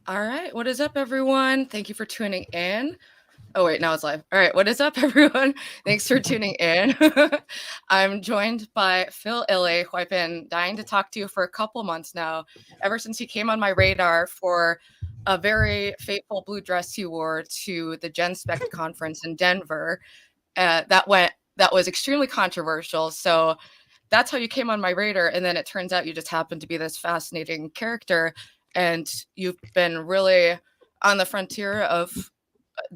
All right, what is up, everyone? Thank you for tuning in. Oh, wait, now it's live. All right, what is up, everyone? Thanks for tuning in. I'm joined by Phil Illy, who I've been dying to talk to for a couple months now, ever since he came on my radar for a very fateful blue dress he wore to the Gen Spect conference in Denver. That was extremely controversial. So that's how you came on my radar. And then it turns out you just happen to be this fascinating character. And you've been really on the frontier of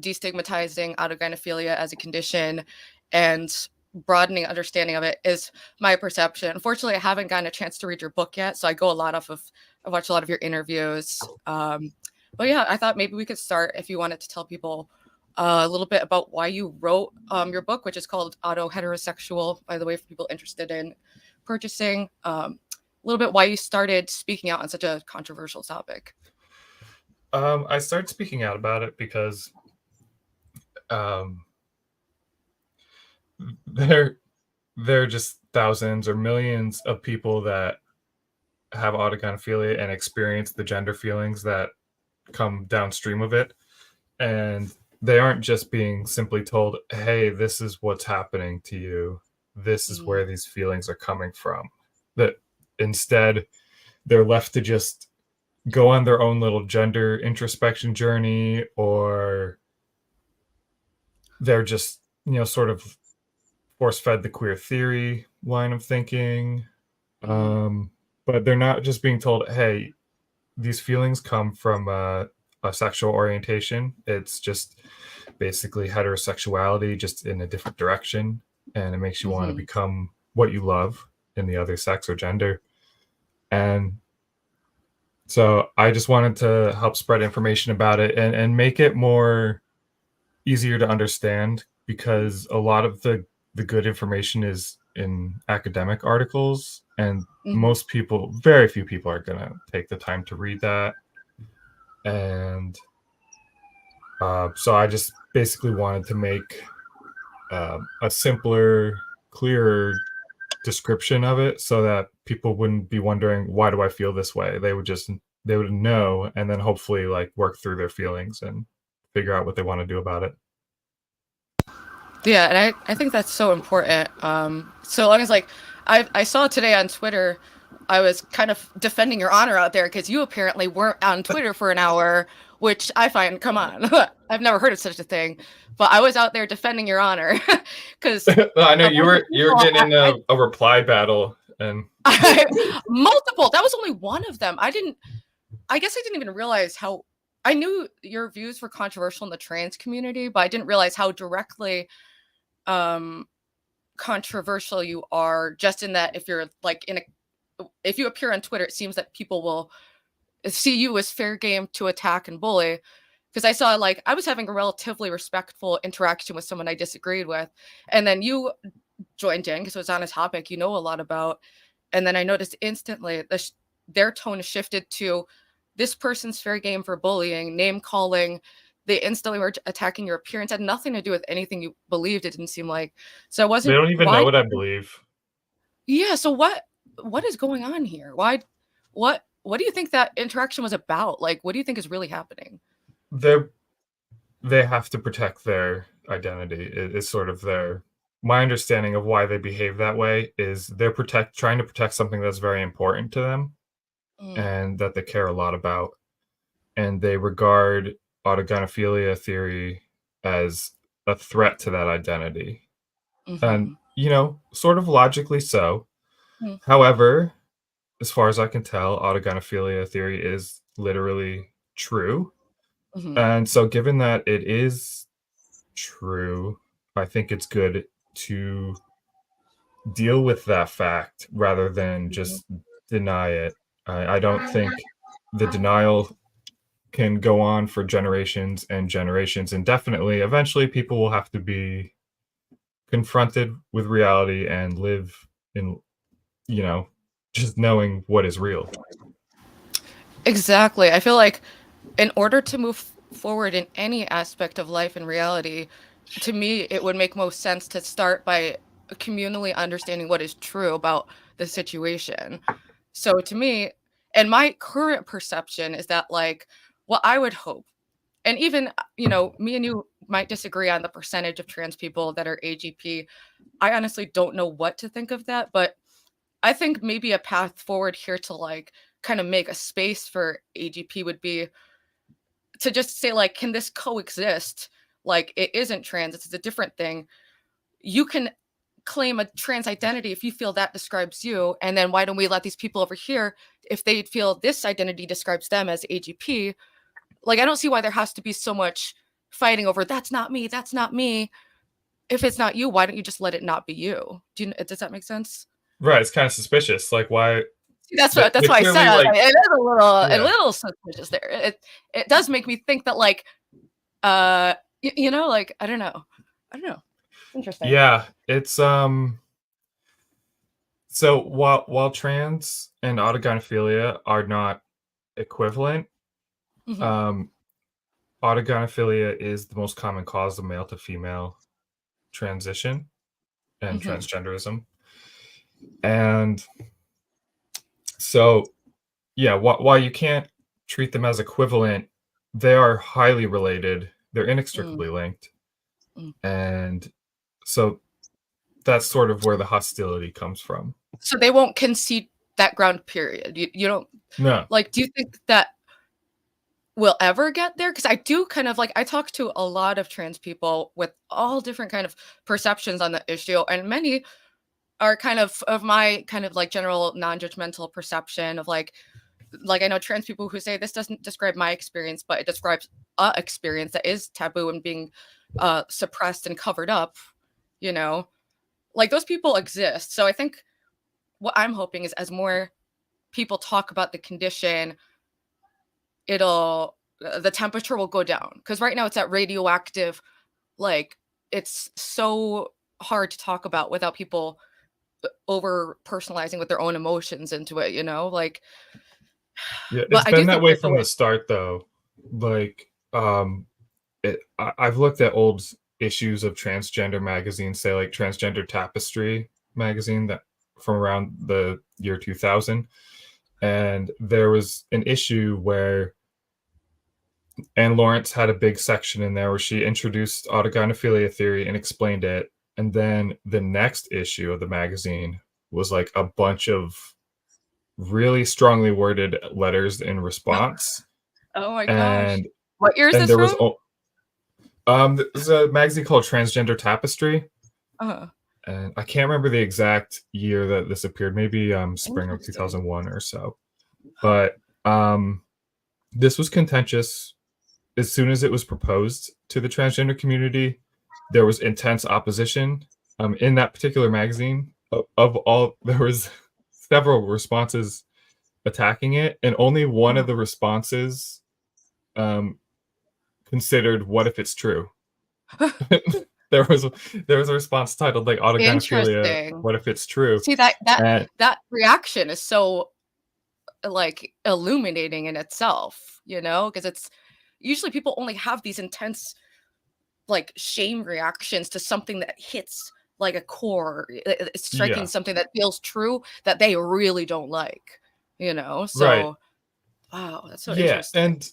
destigmatizing autogynephilia as a condition and broadening understanding of it is my perception. Unfortunately, I haven't gotten a chance to read your book yet, so I go a lot off of I watch a lot of your interviews. But yeah, I thought maybe we could start if you wanted to tell people a little bit about why you wrote your book, which is called Autoheterosexual, by the way, for people interested in purchasing. A little bit why you started speaking out on such a controversial topic. I started speaking out about it because there are just thousands or millions of people that have autogynephilia and experience the gender feelings that come downstream of it, and they aren't just being simply told, hey, this is what's happening to you, this is where these feelings are coming from. That instead they're left to just go on their own little gender introspection journey, or they're just sort of force fed the queer theory line of thinking. But they're not just being told, hey, these feelings come from a sexual orientation. It's just basically heterosexuality, just in a different direction. And it makes you want to become what you love in the other sex or gender. And so I just wanted to help spread information about it and make it more easier to understand, because a lot of the good information is in academic articles, and most people, very few people, are going to take the time to read that. And so I just basically wanted to make a simpler, clearer description of it, so that people wouldn't be wondering, why do I feel this way? They would know, and then hopefully like work through their feelings and figure out what they want to do about it. Yeah, and I think that's so important. So long as like I saw today on Twitter, I was kind of defending your honor out there because you apparently weren't on Twitter for an hour, which I find, come on, I've never heard of such a thing. But I was out there defending your honor because I know a you bunch of were people, getting in a reply battle, and multiple. That was only one of them. I guess I didn't even realize how. I knew your views were controversial in the trans community, but I didn't realize how directly um controversial you are, just in that if you're like if you appear on Twitter, it seems that people will see you as fair game to attack and bully. Because I saw, like, I was having a relatively respectful interaction with someone I disagreed with, and then you joined in because it was on a topic you know a lot about, and then I noticed instantly their tone shifted to this person's fair game for bullying, name calling. They instantly were attacking your appearance. It had nothing to do with anything you believed. It didn't seem like. So it they wasn't don't even know why. what I believe. Yeah. So what is going on here? Why? What do you think that interaction was about? Like, what do you think is really happening? They they have to protect their identity. Is sort of their my understanding of why they behave that way is they're trying to protect something that's very important to them Mm, and that they care a lot about, and they regard autogynephilia theory as a threat to that identity. And mm-hmm, sort of logically so. mm, However, as far as I can tell, autogynephilia theory is literally true. mm-hmm, And so, given that it is true, I think it's good to deal with that fact rather than mm-hmm. just deny it. I don't think the denial can go on for generations and generations. And definitely, eventually, people will have to be confronted with reality and live in, you know, just knowing what is real. Exactly. I feel like in order to move forward in any aspect of life and reality, to me, it would make most sense to start by communally understanding what is true about the situation. So to me, and my current perception is that, like, what I would hope, and even, me and you might disagree on the percentage of trans people that are AGP. I honestly don't know what to think of that, but I think maybe a path forward here to like kind of make a space for AGP would be to just say like, can this coexist? Like it isn't trans, it's a different thing. You can claim a trans identity if you feel that describes you. And then why don't we let these people over here, if they feel this identity describes them as AGP, like I don't see why there has to be so much fighting over that's not me, that's not me. If it's not you, why don't you just let it not be you? Does that make sense? Right, it's kind of suspicious. Like, why? That's They, what that's they why I clearly said like, it is a yeah, little suspicious there. It does make me think that like like I don't know. Interesting. yeah. It's So while trans and autogynephilia are not equivalent, Hmm. um, autogynephilia is the most common cause of male to female transition and Hmm. transgenderism, and so yeah, while you can't treat them as equivalent, they are highly related. They're Mm, inextricably linked, mm. and so that's sort of where the hostility comes from. So they won't concede that ground period. You don't No, like, do you think that we'll ever get there? Because I do kind of like I talk to a lot of trans people with all different kind of perceptions on the issue, and many are kind of my kind of like general non-judgmental perception of like I know trans people who say this doesn't describe my experience, but it describes a experience that is taboo and being suppressed and covered up, you know. Like those people exist. So I think what I'm hoping is as more people talk about the condition, it'll the temperature will go down because right now it's at radioactive, like it's so hard to talk about without people over personalizing with their own emotions into it, like yeah, but it's I do been that think way there's a from way. the start, though. Like, I've looked at old issues of transgender magazines, say like Transgender Tapestry magazine that from around the year 2000, and there was an issue where Anne Lawrence had a big section in there where she introduced autogynephilia theory and explained it, and then the next issue of the magazine was like a bunch of really strongly worded letters in response, Oh my gosh. and What year is and this there was from? there's a magazine called Transgender Tapestry, Uh, and I can't remember the exact year that this appeared. Maybe spring of interesting. 2001 or so. But this was contentious. As soon as it was proposed to the transgender community, there was intense opposition. In that particular magazine, of all, there was several responses attacking it, and only one of Uh, the responses um, considered "What if it's true." there was there was a response titled like "Autogynephilia. Interesting. What if it's true?" See that that And that reaction is so like illuminating in itself, because it's usually people only have these intense like shame reactions to something that hits like a core, it's striking yeah, something that feels true that they really don't like, right, so wow, that's so yeah, interesting. and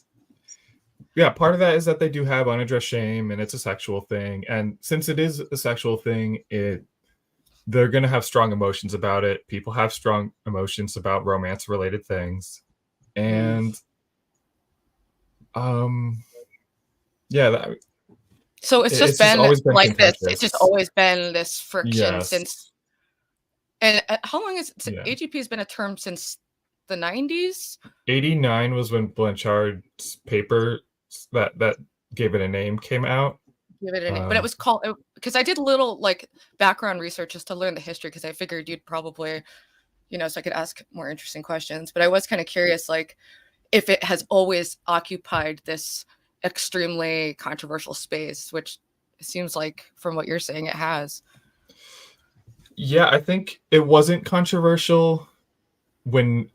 yeah, part of that is that they do have unaddressed shame, and it's a sexual thing. And since it is a sexual thing, they're going to have strong emotions about it. People have strong emotions about romance related things, Mm. and um, yeah, So it's just it's just been always been like this. It's just contentious. always been this friction Yes, since. And how long is it? yeah. AGP has been a term since the 90s. 89 was when Blanchard's paper that gave it a name came out. Give it a name, but it Um, was called because I did a little like background research just to learn the history because I figured you'd probably, so I could ask more interesting questions. But I was kind of curious, like if it has always occupied this extremely controversial space, which it seems like from what you're saying, it has. yeah, I think it wasn't controversial when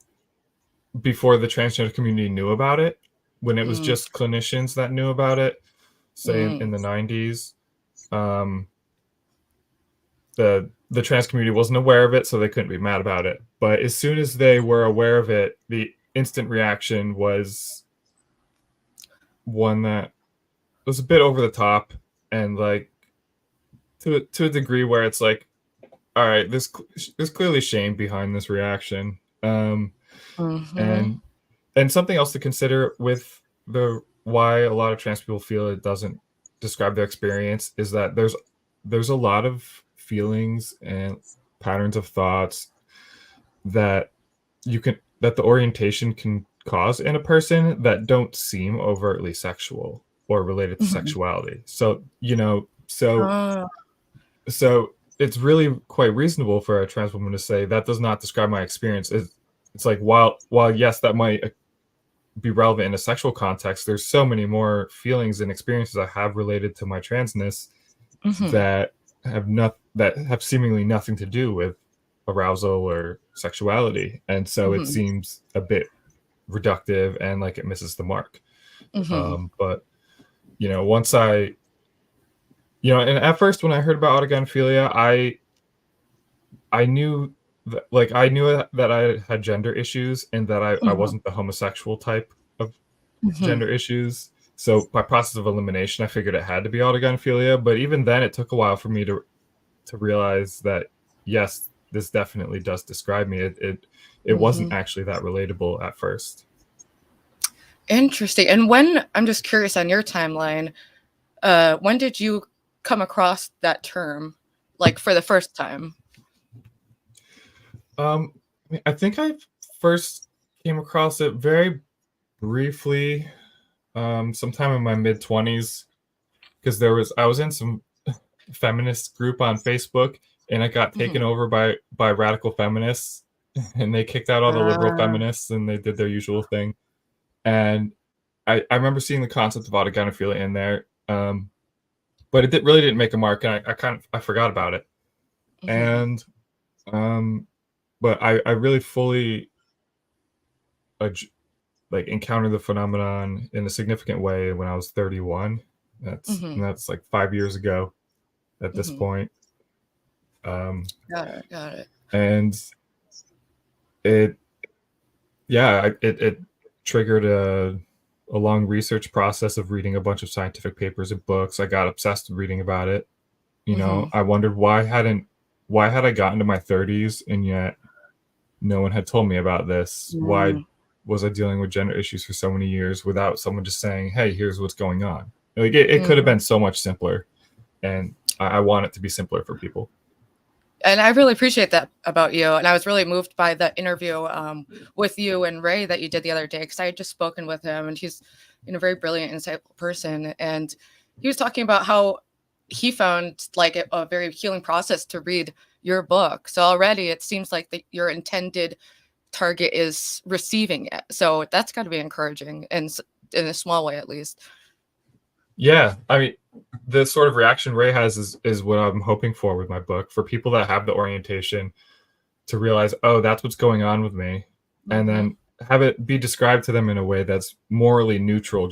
before the transgender community knew about it, when it was Mm, just clinicians that knew about it, say in mm, the 90s. Um, the trans community wasn't aware of it, so they couldn't be mad about it. But as soon as they were aware of it, the instant reaction was one that was a bit over the top, and like to a degree where it's like, all right, there's clearly shame behind this reaction. Mm-hmm. And something else to consider with the why a lot of trans people feel it doesn't describe their experience is that there's a lot of feelings and patterns of thoughts that that the orientation can cause in a person that don't seem overtly sexual or related to Mm-hmm. sexuality. So, Oh. so it's really quite reasonable for a trans woman to say that does not describe my experience. It's like while yes, that might be relevant in a sexual context, there's so many more feelings and experiences I have related to my transness Mm-hmm. that that have seemingly nothing to do with arousal or sexuality, and so it Mm-hmm. seems a bit reductive and like it misses the mark. Mm-hmm. But once and at first when I heard about autogynephilia, I knew I knew that I had gender issues and that I Mm-hmm. wasn't the homosexual type of Mm-hmm. gender issues. So by process of elimination, I figured it had to be autogynephilia. But even then, it took a while for me to realize that yes, this definitely does describe me. It Mm-hmm. wasn't actually that relatable at first. Interesting. And when, I'm just curious on your timeline, when did you come across that term, like for the first time? I think I first came across it very briefly, sometime in my mid 20s, because I was in some feminist group on Facebook, and it got taken Mm-hmm. over by radical feminists, and they kicked out all the liberal Uh, feminists, and they did their usual thing. And I remember seeing the concept of autogynephilia in there, but really didn't make a mark, and I forgot about it. mm-hmm. And but I really fully like encountered the phenomenon in a significant way when I was 31. Mm-hmm. That's like 5 years ago at this Mm-hmm. point. Um, Got it. Got it. and it yeah, it triggered a long research process of reading a bunch of scientific papers and books. I got obsessed with reading about it. Mm-hmm. I wondered why had I gotten to my 30s and yet no one had told me about this? Why Mm-hmm. was I dealing with gender issues for so many years without someone just saying, "Hey, here's what's going on"? Like it could have been so much simpler, and I want it to be simpler for people. And I really appreciate that about you. And I was really moved by the interview with you and Ray that you did the other day, because I had just spoken with him, and he's a very brilliant, insightful person. And he was talking about how he found like a very healing process to read your book. So already it seems like your intended target is receiving it. So that's got to be encouraging, and in a small way at least. Yeah, I mean, the sort of reaction Ray has is what I'm hoping for with my book, for people that have the orientation to realize, oh, that's what's going on with me, and Mm-hmm. then have it be described to them in a way that's morally neutral,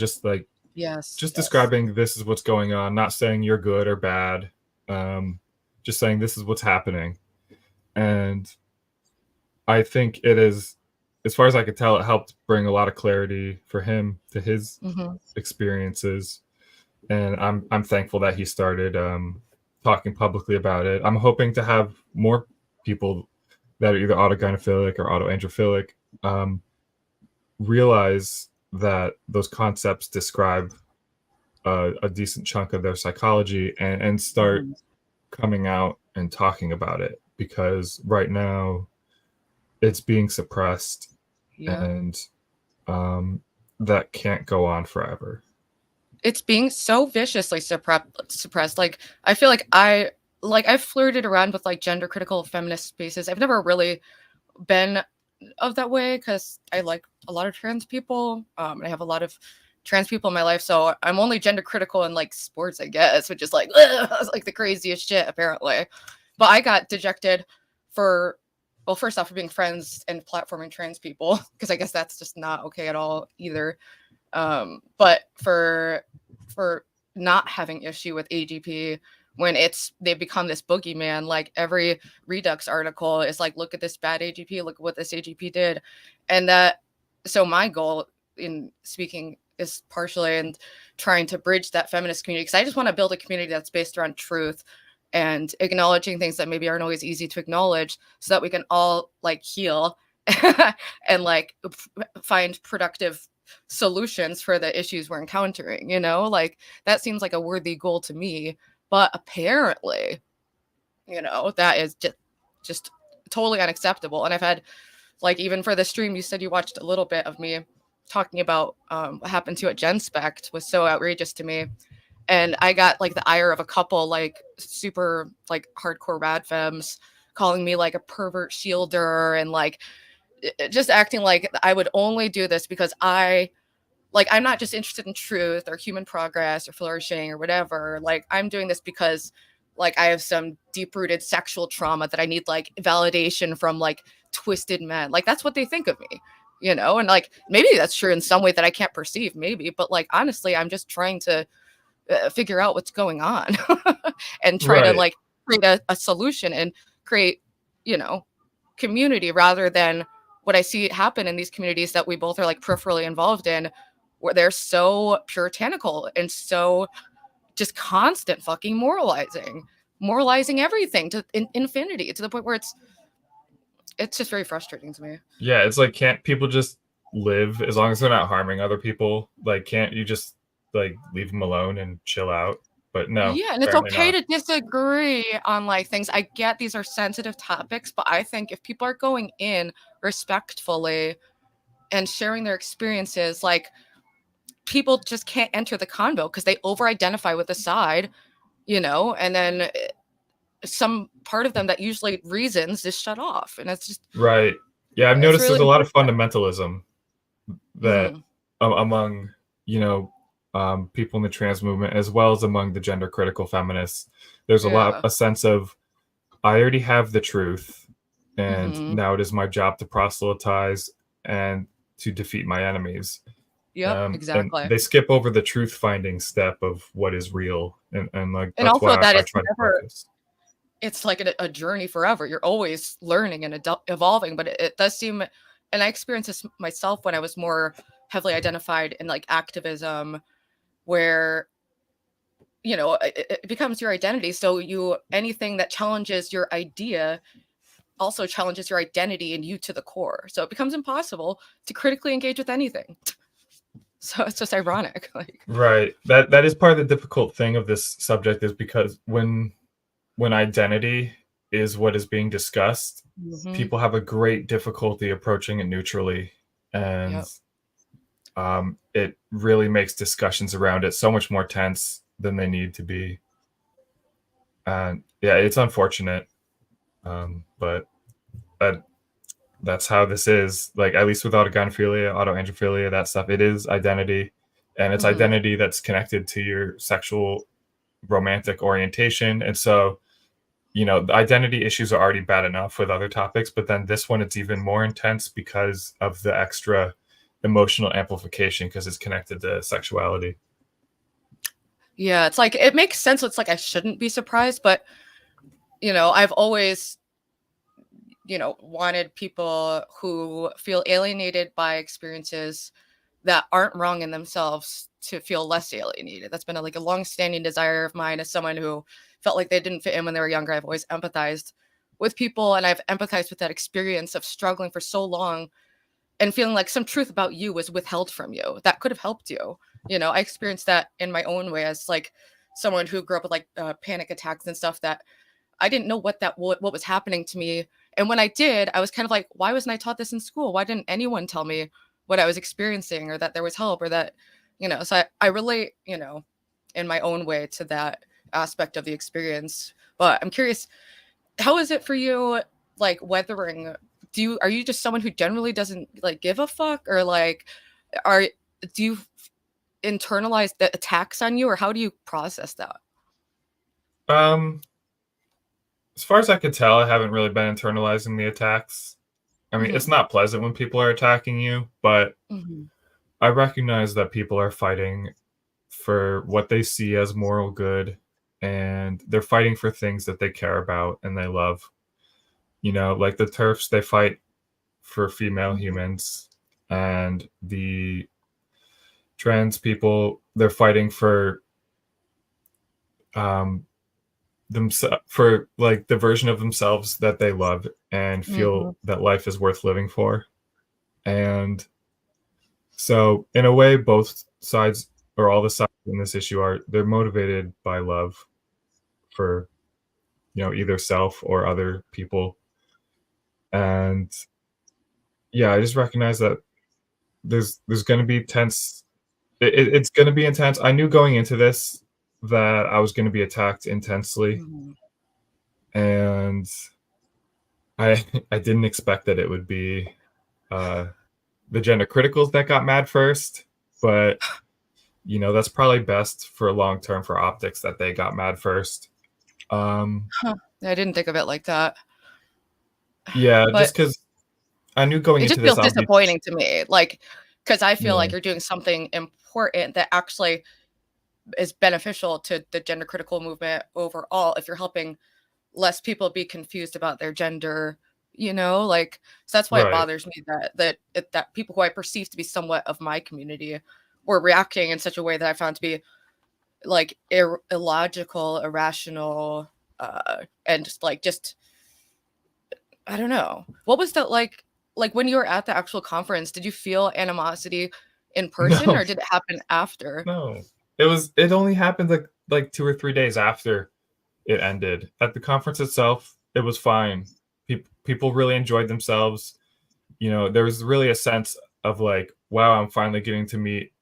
Yes. just describing this is what's going on, not saying you're good or bad, just saying this is what's happening. And I think it is, as far as I could tell, it helped bring a lot of clarity for him to his Mm-hmm. experiences, and I'm thankful that he started talking publicly about it. I'm hoping to have more people that are either autogynephilic or autoandrophilic realize that those concepts describe a decent chunk of their psychology, and start Mm-hmm. coming out and talking about it, because right now it's being suppressed, Yeah. and that can't go on forever. It's being so viciously suppressed. Like I feel like I've flirted around with like gender critical feminist spaces. I've never really been of that way because I like a lot of trans people. And I have a lot of trans people in my life, so I'm only gender critical in like sports, I guess, which is like like the craziest shit apparently. But I got dejected for, well, first off, for being friends and platforming trans people, because I guess that's just not okay at all either. But for not having issue with AGP when they've become this boogeyman. Like every Redux article is like, look at this bad AGP, look at what this AGP did. And that, so my goal in speaking is partially in trying to bridge that feminist community, because I just want to build a community that's based around truth and acknowledging things that maybe aren't always easy to acknowledge, so that we can all like heal and like find productive solutions for the issues we're encountering, you know? Like that seems like a worthy goal to me, but apparently, you know, that is just totally unacceptable. And I've had, like, even for the stream, you said you watched a little bit of me talking about what happened to at GenSpect was so outrageous to me. And I got like the ire of a couple like super like hardcore rad femmes calling me like a pervert shielder and like just acting like I would only do this because I'm not just interested in truth or human progress or flourishing or whatever. Like I'm doing this because like I have some deep-rooted sexual trauma that I need like validation from like twisted men. Like that's what they think of me, you know? And like maybe that's true in some way that I can't perceive, maybe, but like honestly, I'm just trying to figure out what's going on and try to Right. like create a solution and create, you know, community, rather than what I see happen in these communities that we both are like peripherally involved in, where they're so puritanical and so just constant fucking moralizing everything to infinity, to the point where it's just very frustrating to me. Yeah, it's like, can't people just live as long as they're not harming other people? Like, can't you just like leave them alone and chill out? But no, Yeah, and it's apparently okay not. to disagree on like things. I get these are sensitive topics, but I think if people are going in respectfully and sharing their experiences, like people just can't enter the convo because they over-identify with the side, you know, and then some part of them that usually reasons is shut off, and it's just Right. Yeah, I've it's noticed really there's a lot of unfortunate. fundamentalism that Mhm. among, you know, people in the trans movement, as well as among the gender critical feminists. There's Yeah. a sense of, I already have the truth, and Mhm. now it is my job to proselytize and to defeat my enemies. Yep, And exactly. they skip over the truth finding step of what is real, and like And that's also why that I it's try to never focus. it's like a journey forever. You're always learning and evolving, but it does seem, and I experienced this myself when I was more heavily identified in like activism, where you know it becomes your identity. So you anything that challenges your idea also challenges your identity and you to the core. So it becomes impossible to critically engage with anything. So it's just ironic. Like, Right. That is part of the difficult thing of this subject, is because when identity is what is being discussed, mhm, people have a great difficulty approaching it neutrally, and yep. it really makes discussions around it so much more tense than they need to be. And yeah, it's unfortunate, but that that's how this is. Like, at least with autogynephilia, autoandrophilia, that stuff, it is identity, and it's Mhm. identity that's connected to your sexual romantic orientation. And so, you know, the identity issues are already bad enough with other topics, but then this one, it's even more intense because of the extra emotional amplification, because it's connected to sexuality. Yeah, it's like it makes sense. It's like I shouldn't be surprised, but you know, I've always, you know, wanted people who feel alienated by experiences that aren't wrong in themselves to feel less alienated. That's been like a long-standing desire of mine as someone who felt like they didn't fit in when they were younger. I've always empathized with people, and I've empathized with that experience of struggling for so long and feeling like some truth about you was withheld from you that could have helped you. You know, I experienced that in my own way as like someone who grew up with like panic attacks and stuff, that I didn't know what was happening to me. And when I did, I was kind of like, why wasn't I taught this in school? Why didn't anyone tell me what I was experiencing, or that there was help, or that, you know, so I relate, you know, in my own way to that aspect of the experience. But I'm curious, how is it for you, like weathering? Are you just someone who generally doesn't like give a fuck, or like are do you internalize the attacks on you, or how do you process that? Um, as far as I could tell, I haven't really been internalizing the attacks. I mean, it's Hmm. not pleasant when people are attacking you, but Hmm. I recognize that people are fighting for what they see as moral good, and they're fighting for things that they care about and they love. You know, like the TERFs, they fight for female Hmm. humans, and trans people, they're fighting for for like the version of themselves that they love and feel that life is worth living for. And so in a way, both sides, or all the sides in this issue, they're motivated by love for, either self or other people. And yeah, I just recognize that there's going to be tense. It's going to be intense. I knew going into this that I was going to be attacked intensely, and I I didn't expect that it would be the gender criticals that got mad first, but that's probably best for long term for optics that they got mad first. I didn't think of it like that. Yeah, but just because I knew going it into just this, feels disappointing to me, like, because I feel Yeah. like you're doing something important that actually is beneficial to the gender critical movement overall if you're helping less people be confused about their gender, like, so that's why it Right. bothers me that people who I perceive to be somewhat of my community were reacting in such a way that I found to be like illogical, irrational, and just I don't know. What was that like when you were at the actual conference? Did you feel animosity in person, No, or did it happen after? no. It only happened like 2 or 3 days after it ended. At the conference itself, it was fine. People really enjoyed themselves. There was really a sense of like, wow, I'm finally getting to meet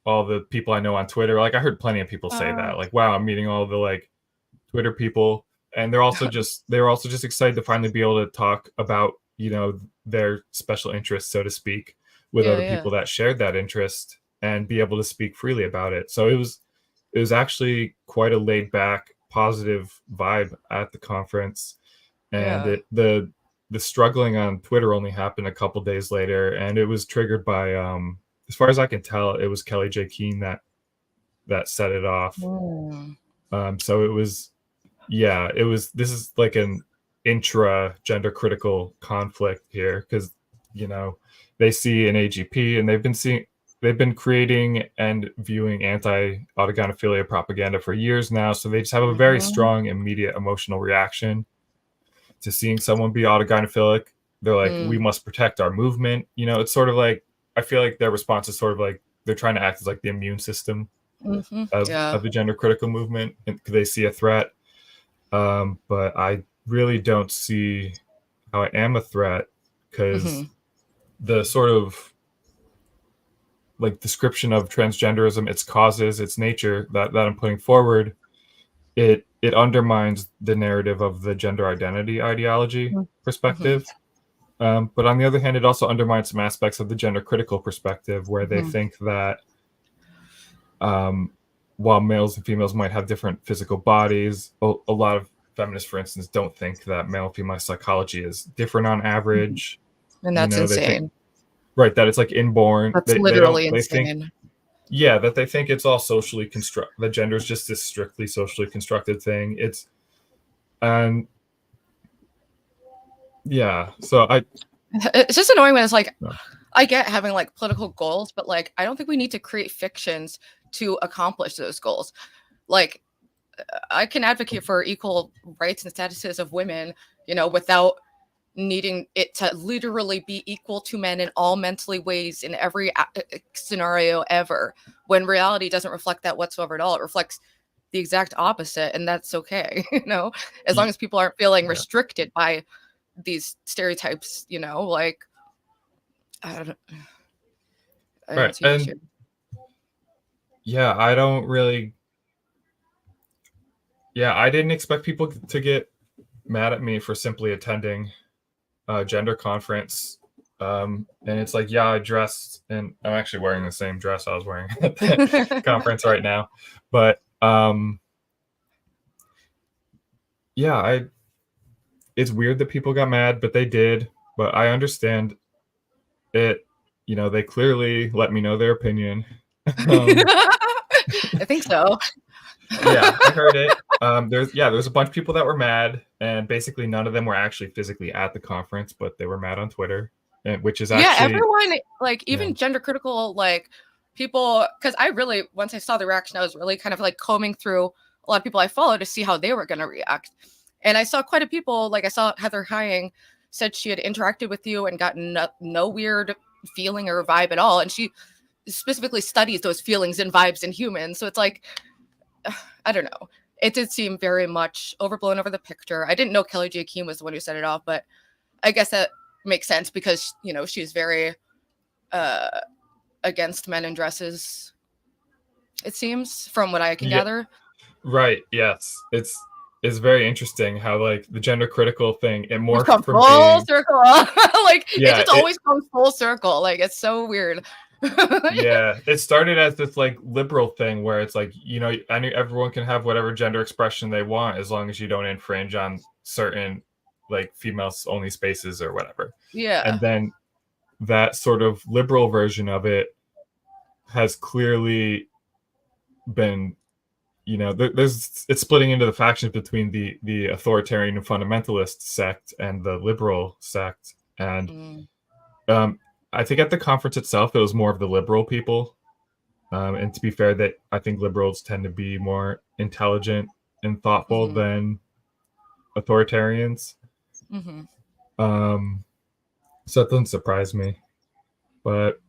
all the people I know on Twitter. Like I heard plenty of people say that. Like, wow, I'm meeting all the like Twitter people. And they were also just excited to finally be able to talk about, their special interests, so to speak, with other Yeah. people that shared that interest and be able to speak freely about it. So it was actually quite a laid back, positive vibe at the conference. And Yeah. the struggling on Twitter only happened a couple days later, and it was triggered by as far as I can tell, it was Kelly J. Keene that set it off. So it was this is like an intra gender critical conflict here, because they see an AGP, and they've been creating and viewing anti-autogynephilia propaganda for years now, so they just have a very strong immediate emotional reaction to seeing someone be autogynephilic. They're like, we must protect our movement. It's sort of like, I feel like their response is sort of like they're trying to act as like the immune system of the gender critical movement, because they see a threat. But I really don't see how I am a threat, because the sort of like description of transgenderism, its causes, its nature that I'm putting forward, it undermines the narrative of the gender identity ideology perspective. But on the other hand, it also undermines some aspects of the gender critical perspective, where they think that while males and females might have different physical bodies, a lot of feminists, for instance, don't think that male and female psychology is different on average. And that's insane. Right, that it's like inborn. That's literally insane. That they think it's all socially constructed. That gender is just this strictly socially constructed thing. So it's just annoying when it's like, I get having like political goals, but like, I don't think we need to create fictions to accomplish those goals. Like, I can advocate for equal rights and statuses of women, without needing it to literally be equal to men in all mentally ways in every scenario ever, when reality doesn't reflect that whatsoever at all. It reflects the exact opposite, and that's okay. As long as people aren't feeling restricted by these stereotypes, like, I don't see issue. I don't really. I didn't expect people to get mad at me for simply attending a gender conference. And it's like, I dressed, and I'm actually wearing the same dress I was wearing at the conference right now. But it's weird that people got mad, but they did. But I understand it. They clearly let me know their opinion. I think so. I heard it. There's a bunch of people that were mad, and basically none of them were actually physically at the conference, but they were mad on Twitter, which is actually everyone, like, even gender critical, like, people, because I really, once I saw the reaction, I was really kind of like combing through a lot of people I follow to see how they were going to react. And I saw quite a people, like I saw Heather Hying said she had interacted with you and gotten no weird feeling or vibe at all. And she specifically studies those feelings and vibes in humans. So it's like, I don't know. It did seem very much overblown over the picture. I didn't know Kelly J. Keane was the one who set it off, but I guess that makes sense because, you know, she's very against men in dresses, it seems, from what I can gather. Right. Yes. It's very interesting how like the gender critical thing, it morphed from from full being circle. Like it just always comes full circle. Like it's so weird. Yeah, it started as this like liberal thing where it's like, you know, everyone can have whatever gender expression they want as long as you don't infringe on certain like females only spaces or whatever. Yeah. And then that sort of liberal version of it has clearly been, you know, it's splitting into the factions between the authoritarian and fundamentalist sect and the liberal sect. And I think at the conference itself, it was more of the liberal people. And to be fair, that I think liberals tend to be more intelligent and thoughtful than authoritarians. So that doesn't surprise me. But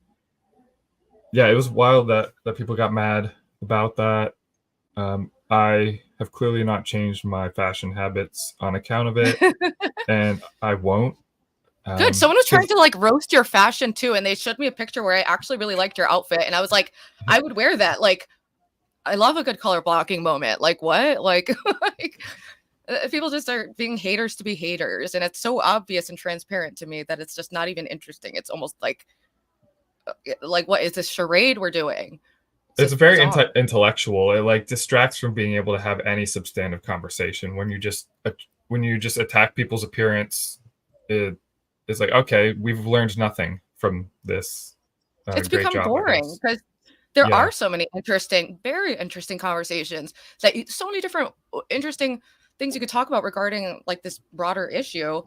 yeah, it was wild that people got mad about that. I have clearly not changed my fashion habits on account of it, and I won't. Good. Someone was trying to like roast your fashion too, and they showed me a picture where I actually really liked your outfit, and I was like, I would wear that. Like, I love a good color blocking moment. Like, what? Like, people just are being haters to be haters, and it's so obvious and transparent to me that it's just not even interesting. It's almost like what is this charade we're doing? It's very intellectual. It like distracts from being able to have any substantive conversation when you just attack people's appearance. It's like, okay, we've learned nothing from this. It's become boring because there are so many very interesting conversations that so many different interesting things you could talk about regarding like this broader issue,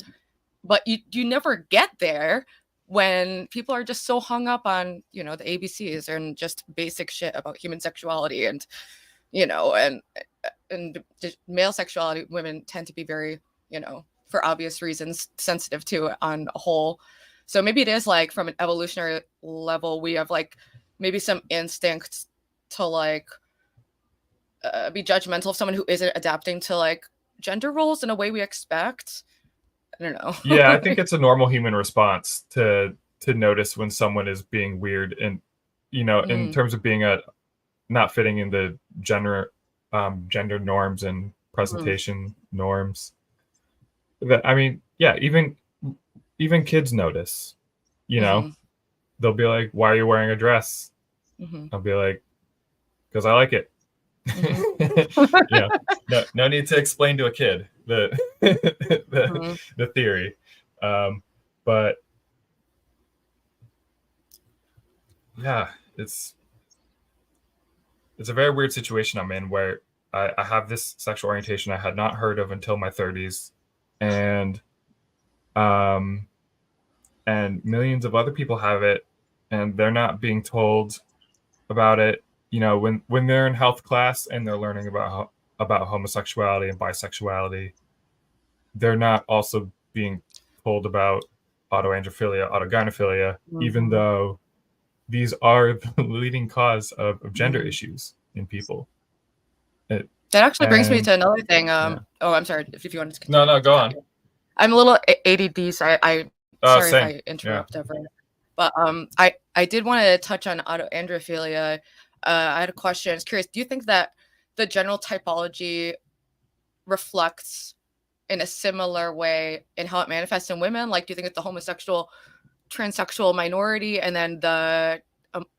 but you never get there when people are just so hung up on, you know, the ABCs and just basic shit about human sexuality and, you know, and male sexuality. Women tend to be very, you know, for obvious reasons, sensitive to it on a whole. So maybe it is like from an evolutionary level, we have like maybe some instincts to like be judgmental of someone who isn't adapting to like gender roles in a way we expect. I don't know. Yeah, I think it's a normal human response to notice when someone is being weird and, you know, in terms of being not fitting in the gender norms and presentation norms. That, I mean, yeah, even kids notice, you know, they'll be like, why are you wearing a dress? I'll be like, because I like it. Yeah, no need to explain to a kid the theory. But yeah, it's a very weird situation I'm in where I have this sexual orientation I had not heard of until my 30s. And millions of other people have it, and they're not being told about it. You know, when they're in health class and they're learning about homosexuality and bisexuality, they're not also being told about autoandrophilia, autogynephilia, even though these are the leading cause of gender issues in people. That actually brings me to another thing. Oh, I'm sorry if you wanted to continue. No, go on. I'm a little ADD, so I sorry same. if I interrupt ever. But I did want to touch on autoandrophilia. I had a question. I was curious. Do you think that the general typology reflects in a similar way in how it manifests in women? Like, do you think it's the homosexual, transsexual minority, and then the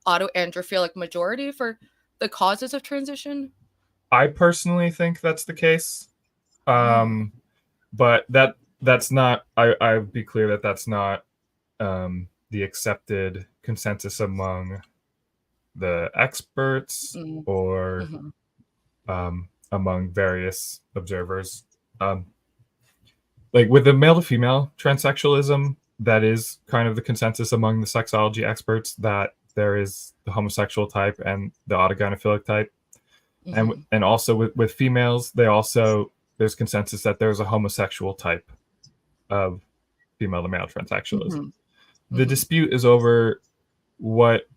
autoandrophilic majority for the causes of transition? I personally think that's the case. But that's not, I would be clear that that's not the accepted consensus among the experts or among various observers. Like with the male to female transsexualism, that is kind of the consensus among the sexology experts, that there is the homosexual type and the autogynephilic type. Mhm. And also with females, there's consensus that there's a homosexual type of female to male transsexualism. Mhm. The Mhm. dispute is over what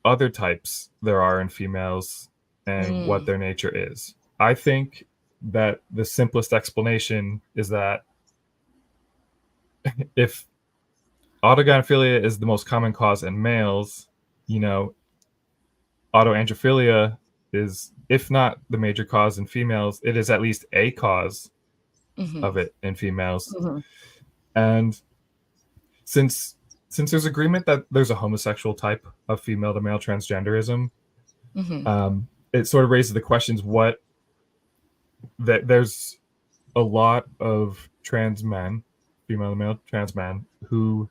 other types there are in females and what Mm. their nature is. I think that the simplest explanation is that if autogynephilia is the most common cause in males, you know, autoandrophilia is, if not the major cause in females, it is at least a cause of Mhm. it in females. Mhm. And since there's agreement that there's a homosexual type of female to male transgenderism, Mhm. it sort of raises the questions what that there's a lot of trans men, female to male trans men, who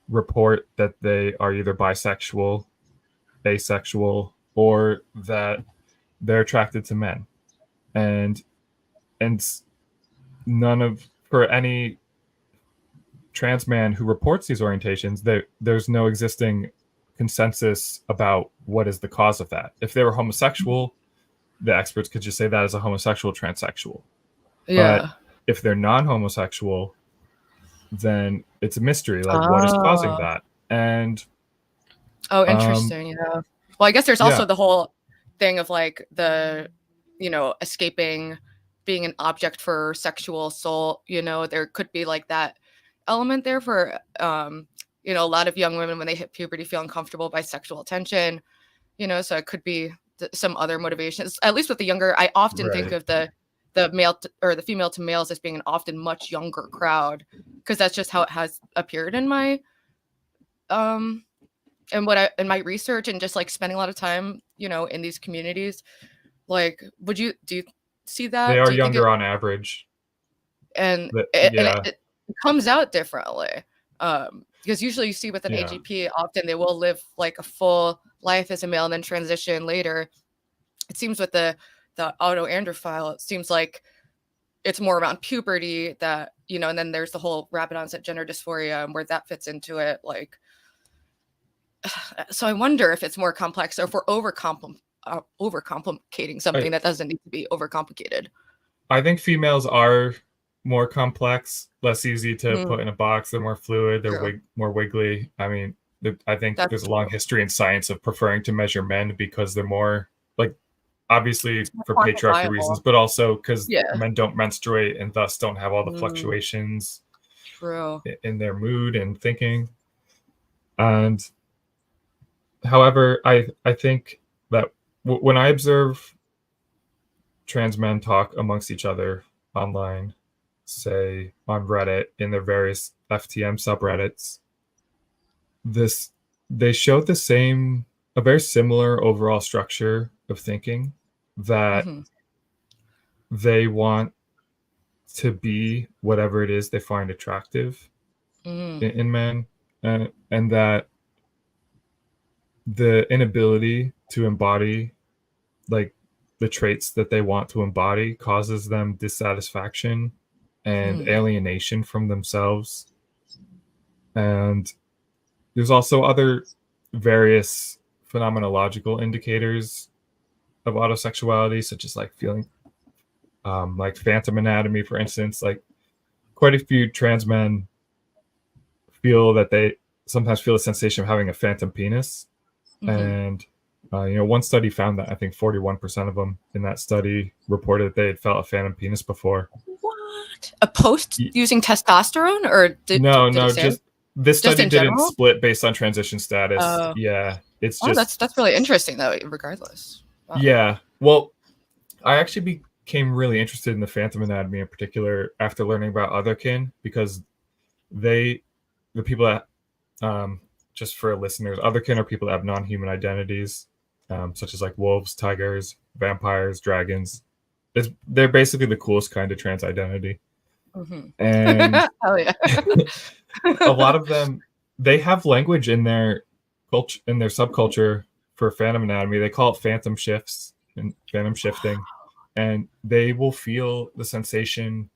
report that they are either bisexual, asexual, or that they're attracted to men. And and none of for any trans man who reports these orientations, there's no existing consensus about what is the cause of that. If they were homosexual, the experts could just say that is a homosexual transsexual. But Yeah. if they're non-homosexual, then it's a mystery. Like, what is causing Oh. that? And Oh, um, interesting. Yeah. Well, I guess there's yeah, also the whole thing of like escaping being an object for sexual assault. There could be like that element there for, a lot of young women when they hit puberty feel uncomfortable by sexual attention, so it could be some other motivations. At least with the younger, I often think right, of the or the female to males as being an often much younger crowd because that's just how it has appeared in my um and what I in my research and just like spending a lot of time, in these communities. Like, do you see they that? are Do you think younger on average. and But it, and yeah, it comes out differently? Because usually you see with an yeah, AGP, often they will live like a full life as a male and then transition later. It seems with the autoandrophile, it seems like it's more around puberty that, and then there's the whole rapid onset gender dysphoria and where that fits into it. Like, so I wonder if it's more complex or if we're overcomplicating I something that doesn't need to be overcomplicated. I think females are more complex, less easy to Mm, put in a box. They're more fluid. They're true. more wiggly. I mean, I think That's there's a long true. history in science of preferring to measure men because they're more like, obviously It's more for patriarchy reasons, quantifiable. but also because Yeah. men don't menstruate and thus don't have all the Mm, fluctuations true. in their mood and thinking. And however, I think that when I observe trans men talk amongst each other online, say on Reddit in their various FTM subreddits, this they show a very similar overall structure of thinking that Hmm. they want to be whatever it is they find attractive Mm, in men, and that the inability to embody like the traits that they want to embody causes them dissatisfaction and hmm. alienation from themselves. And there's also other various phenomenological indicators of autosexuality, such as like feeling like phantom anatomy, for instance. Like quite a few trans men feel that they sometimes feel a sensation of having a phantom penis. Hmm. And one study found that I think 41% of them in that study reported that they had felt a phantom penis before. What? A post using testosterone, or No, did it no, say? just this Just study in didn't general? split based on transition status. Uh, Yeah, it's oh, just that's really interesting though. Regardless. Wow. yeah. Well, I actually became really interested in the phantom anatomy in particular after learning about otherkin because they, the people that, just for listeners, otherkin are people that have non-human identities, such as like wolves, tigers, vampires, dragons. They're basically the coolest kind of trans identity, Hmm. and Hell yeah. a lot of them they have language in their culture in their subculture for phantom anatomy. They call it phantom shifts and phantom shifting, and they will feel the sensation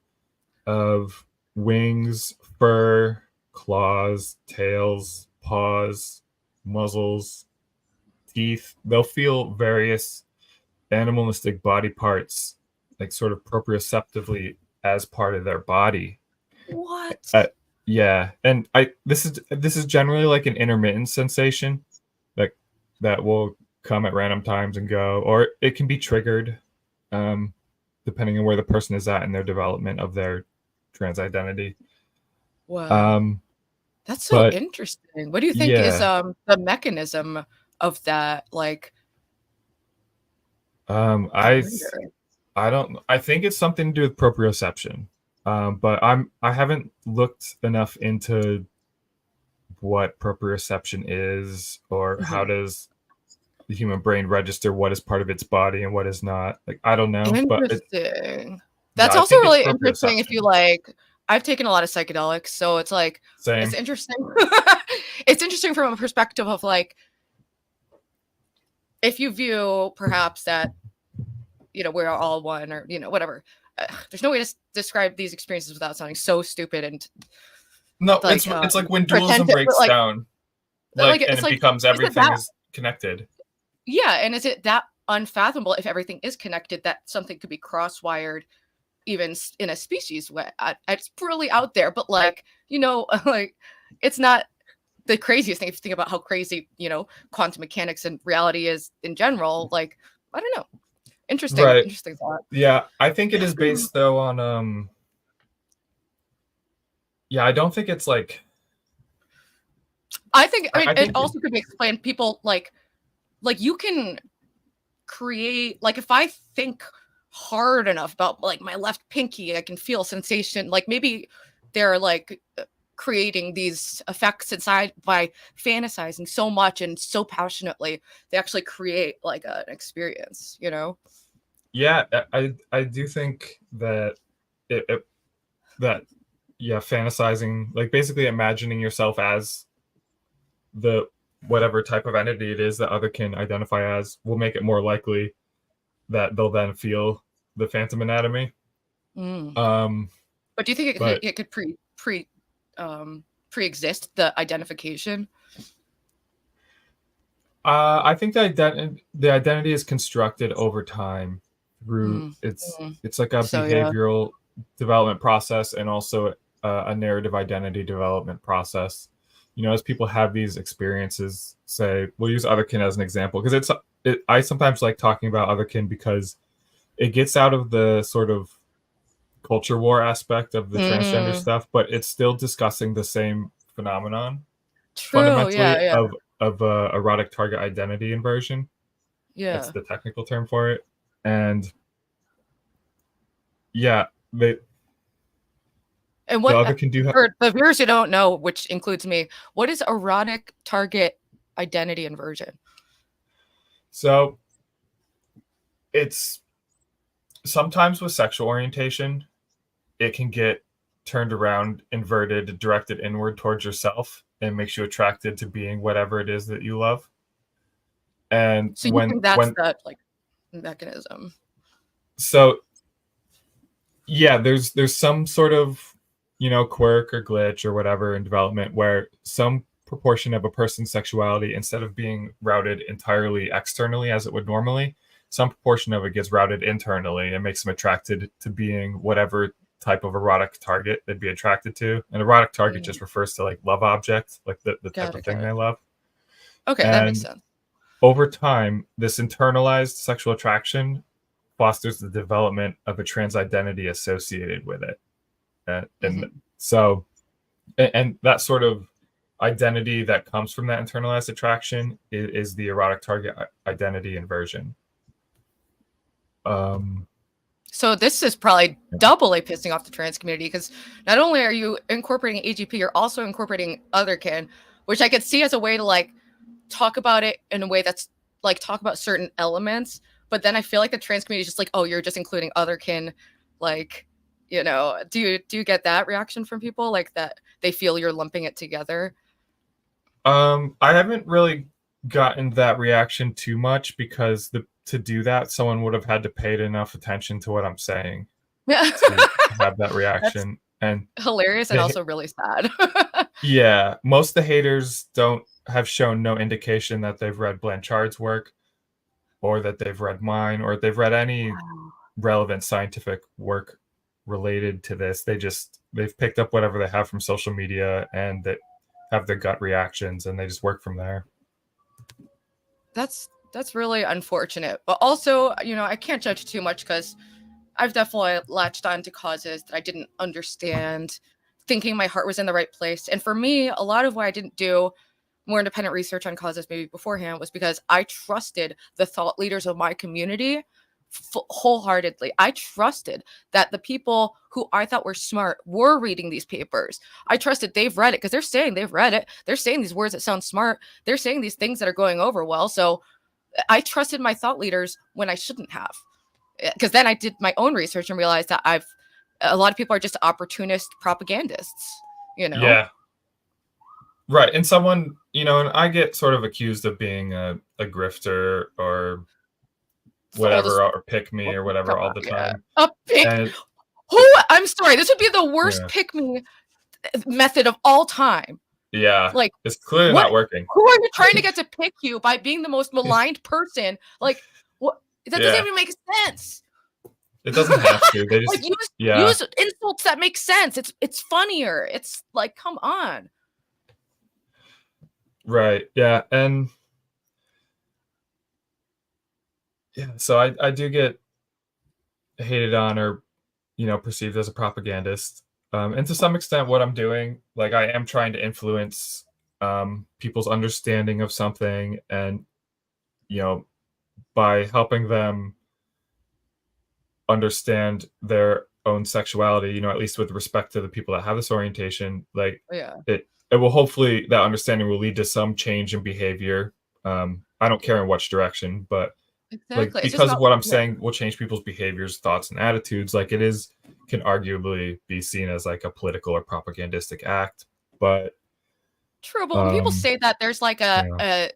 of wings, fur, claws, tails, paws, muzzles, teeth. They'll feel various animalistic body parts, like sort of proprioceptively as part of their body. What? Yeah, and this is generally like an intermittent sensation, like that will come at random times and go, or it can be triggered, depending on where the person is at in their development of their trans identity. Wow. That's so But interesting. What do you think is yeah, the mechanism of that? Like, I I wonder. I don't. I think it's something to do with proprioception, but I haven't looked enough into what proprioception is or how Mhm. does the human brain register what is part of its body and what is not. Like I don't know, but Interesting. yeah, That's I also think it's really interesting if you proprioception. like I've taken a lot of psychedelics, so it's like it's Same. interesting. It's interesting from a perspective of like if you view perhaps that, we're all one or, whatever. There's no way to describe these experiences without sounding so stupid and No, like it's like when dualism pretend but breaks down, like and it's it like becomes is it everything that is connected. yeah, and is it that unfathomable if everything is connected that something could be cross-wired even in a species way? It's really out there, but like, like it's not the craziest thing if you think about how crazy, quantum mechanics and reality is in general. Like, I don't know. Interesting, Right. interesting thought. Yeah, I think it is based though on yeah, I don't think it's like I think I it think also could be explained people like you can create like if I think hard enough about like my left pinky, I can feel sensation. Like maybe they're like creating these effects inside by fantasizing so much and so passionately, they actually create like an experience, yeah, I do think that it that yeah, fantasizing, like basically imagining yourself as the whatever type of entity it is that other can identify as will make it more likely that they'll then feel the phantom anatomy. Mm. Um, But do you think but it could pre-exist the identification? I think the identity is constructed over time through Mm. Mm. it's like a So yeah. behavioral development process and also a narrative identity development process. You know, as people have these experiences, say we'll use otherkin as an example because I sometimes like talking about otherkin because it gets out of the sort of culture war aspect of the transgender Mm. stuff, but it's still discussing the same phenomenon True. fundamentally Yeah. Yeah. of erotic target identity inversion. That's Yeah. the technical term for it. And yeah, And the what other can do. for the viewers who don't know, which includes me, what is erotic target identity inversion? So it's sometimes with sexual orientation, it can get turned around, inverted, directed inward towards yourself, and makes you attracted to being whatever it is that you love. And So you think that's the like mechanism? so yeah, there's some sort of quirk or glitch or whatever in development where some proportion of a person's sexuality, instead of being routed entirely externally as it would normally, some proportion of it gets routed internally and makes them attracted to being whatever type of erotic target they'd be attracted to. An erotic target Mm. just refers to like love object, like the type Got of it. thing Got they it. love. Okay, that makes And sense. over time, this internalized sexual attraction fosters the development of a trans identity associated with it. And Hmm. so, and that sort of identity that comes from that internalized attraction is the erotic target identity inversion. Um, So this is probably doubly pissing off the trans community because not only are you incorporating AGP, you're also incorporating otherkin, which I could see as a way to like talk about it in a way that's like talk about certain elements. But then I feel like the trans community is just like, oh, you're just including otherkin. Like, do you get that reaction from people like that they feel you're lumping it together? I haven't really gotten that reaction too much because to do that, someone would have had to pay enough attention to what I'm saying Yeah. to have that That's reaction. And hilarious and they, also really sad. Yeah, most of the haters don't have shown no indication that they've read Blanchard's work or that they've read mine or they've read any Wow. relevant scientific work related to this. They've picked up whatever they have from social media and that have their gut reactions and they just work from there. That's really unfortunate. But also, I can't judge too much because I've definitely latched on to causes that I didn't understand, thinking my heart was in the right place. And for me, a lot of why I didn't do more independent research on causes maybe beforehand was because I trusted the thought leaders of my community wholeheartedly. I trusted that the people who I thought were smart were reading these papers. I trusted they've read it because they're saying they've read it. They're saying these words that sound smart. They're saying these things that are going over well. So I trusted my thought leaders when I shouldn't have. Because then I did my own research and realized that a lot of people are just opportunist propagandists, you know? Yeah. Right. And someone, and I get sort of accused of being a grifter or It's the oldest. whatever, or pick me or whatever Come all on, the yeah. time. A pick. And Who? I'm sorry. This would be the worst yeah, pick me method of all time. yeah, Like, it's clearly what? not working. Who are you trying to get to pick you by being the most maligned person? Like, what? That doesn't Yeah, even make sense. it doesn't have to. They Like, just, use yeah, use insults that make sense. It's funnier. It's like, come on. right. Yeah. And yeah, so I do get hated on or, perceived as a propagandist. And to some extent, what I'm doing, like I am trying to influence people's understanding of something and, you know, by helping them understand their own sexuality, at least with respect to the people that have this orientation, like Yeah, it will hopefully that understanding will lead to some change in behavior. I don't care in which direction, but like exactly. It's just because of about, what I'm yeah. saying will change people's behaviors, thoughts, and attitudes. Like it is can arguably be seen as like a political or propagandistic act, but True, but when people um, say that, there's like yeah,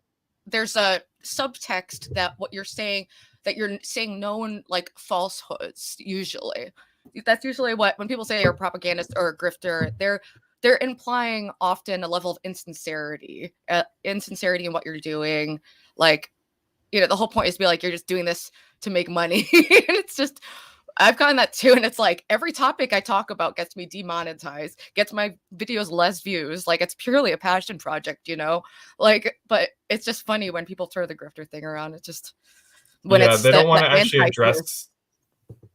there's a subtext that what you're saying, that you're saying known like falsehoods. Usually, that's usually what when people say you're a propagandist or a grifter, they're implying often a level of insincerity in what you're doing. Like, the whole point is to be like you're just doing this to make money, and it's just I've gotten that too, and it's like every topic I talk about gets me demonetized, gets my videos less views. Like it's purely a passion project. Like, but it's just funny when people throw the grifter thing around. It's just when yeah, it's they don't want the to actually anti-truth. address.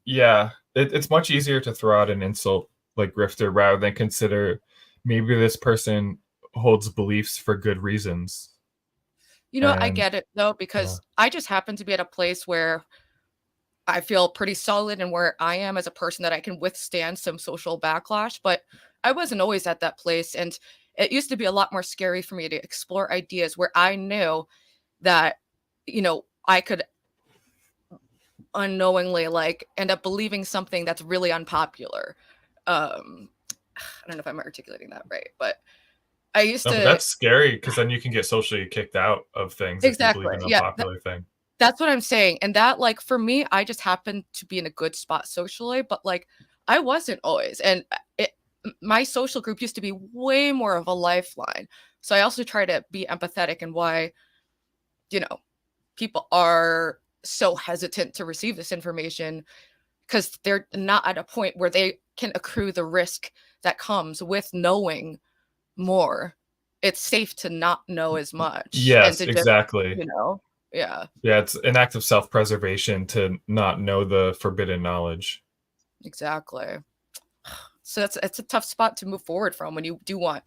Yeah, it's much easier to throw out an insult like grifter rather than consider maybe this person holds beliefs for good reasons. I And get it though yeah, because I just happen to be at a place where I feel pretty solid in where I am as a person that I can withstand some social backlash, but I wasn't always at that place. And it used to be a lot more scary for me to explore ideas where I knew that, I could unknowingly like end up believing something that's really unpopular. Um, I don't know if I'm articulating that right, but I used no, but to that's scary because then you can get socially kicked out of things if you believe exactly. an Yeah, unpopular thing. that's what I'm saying. And that, like, for me, I just happened to be in a good spot socially, but like, I wasn't always. And my social group used to be way more of a lifeline. So I also try to be empathetic and why, you know, people are so hesitant to receive this information because they're not at a point where they can accrue the risk that comes with knowing more. It's safe to not know as much and Yes, to just, exactly. yeah. Yeah, it's an act of self-preservation to not know the forbidden knowledge. Exactly. So that's it's a tough spot to move forward from when you do want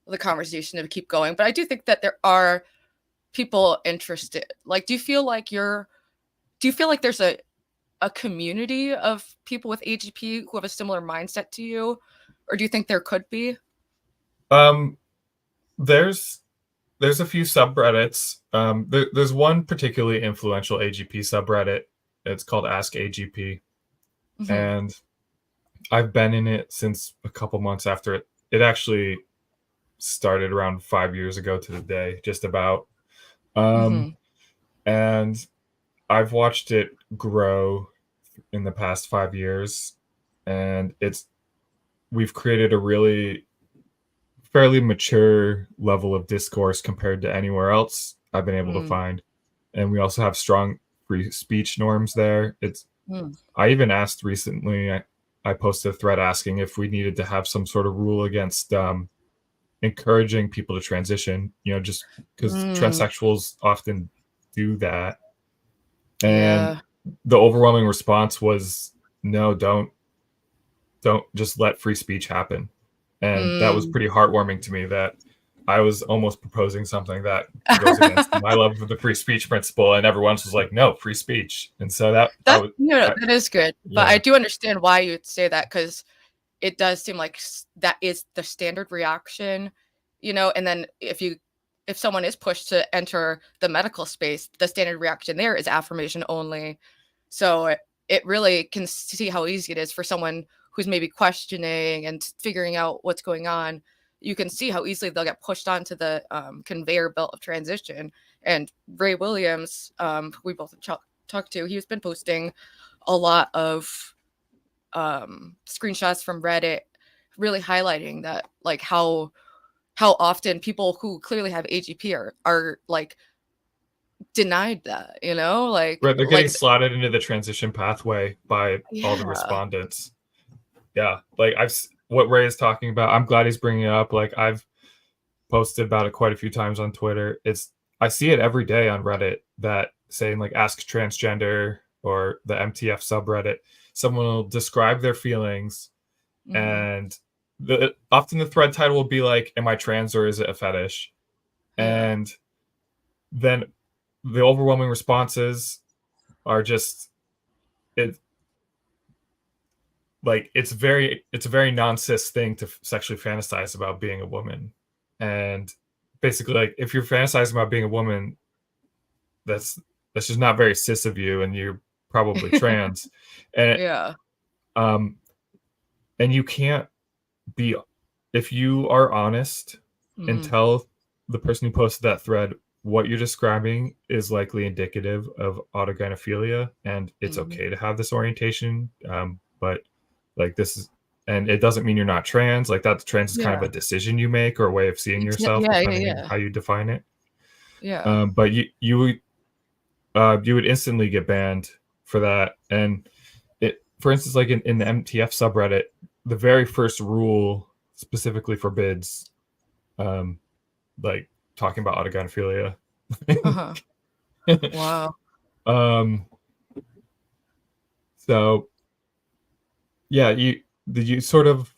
the conversation to keep going. But I do think that there are people interested. Like, do you feel like there's a community of people with AGP who have a similar mindset to you? Or do you think there could be? Um, there's there's a few subreddits. There's one particularly influential AGP subreddit. It's called Ask AGP, Hmm. and I've been in it since a couple months after it. It actually started around 5 years ago to the day, just about. Um, Hmm. and I've watched it grow in the past 5 years, and we've created a really fairly mature level of discourse compared to anywhere else I've been able to Mm, find. And we also have strong free speech norms there. mm, I even asked recently, I posted a thread asking if we needed to have some sort of rule against encouraging people to transition, just because mm, transsexuals often do that. And yeah. the overwhelming response was no, don't just let free speech happen. And that was Mm. pretty heartwarming to me that I was almost proposing something that goes against my love of the free speech principle, and everyone else was like, "No, free speech." And so That that is good, but I yeah, do understand why you'd say that because it does seem like that is the standard reaction, and then if someone is pushed to enter the medical space, the standard reaction there is affirmation only. So it really can see how easy it is for someone who's maybe questioning and figuring out what's going on. You can see how easily they'll get pushed onto the conveyor belt of transition. And Ray Williams, who we both talked to, he's been posting a lot of screenshots from Reddit, really highlighting that, like how often people who clearly have AGP are like denied that, right. They're getting like slotted into the transition pathway by all the yeah. respondents. Yeah, like what Ray is talking about. I'm glad he's bringing it up. Like I've posted about it quite a few times on Twitter. I see it every day on Reddit that saying like ask transgender or the MTF subreddit. Someone will describe their feelings, Mhm. and often the thread title will be like, "Am I trans or is it a fetish?" Yeah. And then the overwhelming responses are just it like it's a very non-cis thing to sexually fantasize about being a woman. And basically, like, if you're fantasizing about being a woman, that's just not very cis of you, and you're probably trans. And Yeah. um and you can't be, if you are honest and Mhm. tell the person who posted that thread what you're describing is likely indicative of autogynephilia, and it's Mhm. okay to have this orientation, but like this is, and it doesn't mean you're not trans. Like that trans is kind of Yeah. a decision you make or a way of seeing yourself Yeah, yeah, depending on yeah. how you define it. Yeah. But you would instantly get banned for that. And for instance, like in the MTF subreddit, the very first rule specifically forbids um, like talking about autogynephilia. Uh-huh. Wow. um, so yeah, you sort of,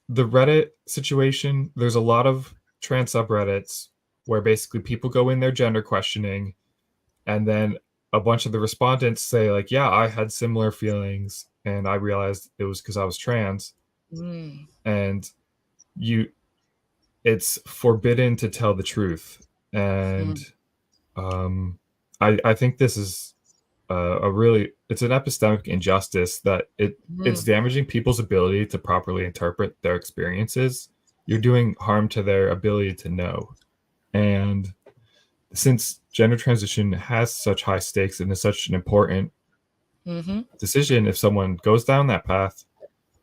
the Reddit situation. There's a lot of trans subreddits where basically people go in there gender questioning, and then a bunch of the respondents say like, "Yeah, I had similar feelings, and I realized it was because I was trans." Mm. And you, it's forbidden to tell the truth. And Mm. um, I think this is a really, it's an epistemic injustice that it's Mm. damaging people's ability to properly interpret their experiences. You're doing harm to their ability to know. And since gender transition has such high stakes and is such an important Mhm. decision, if someone goes down that path,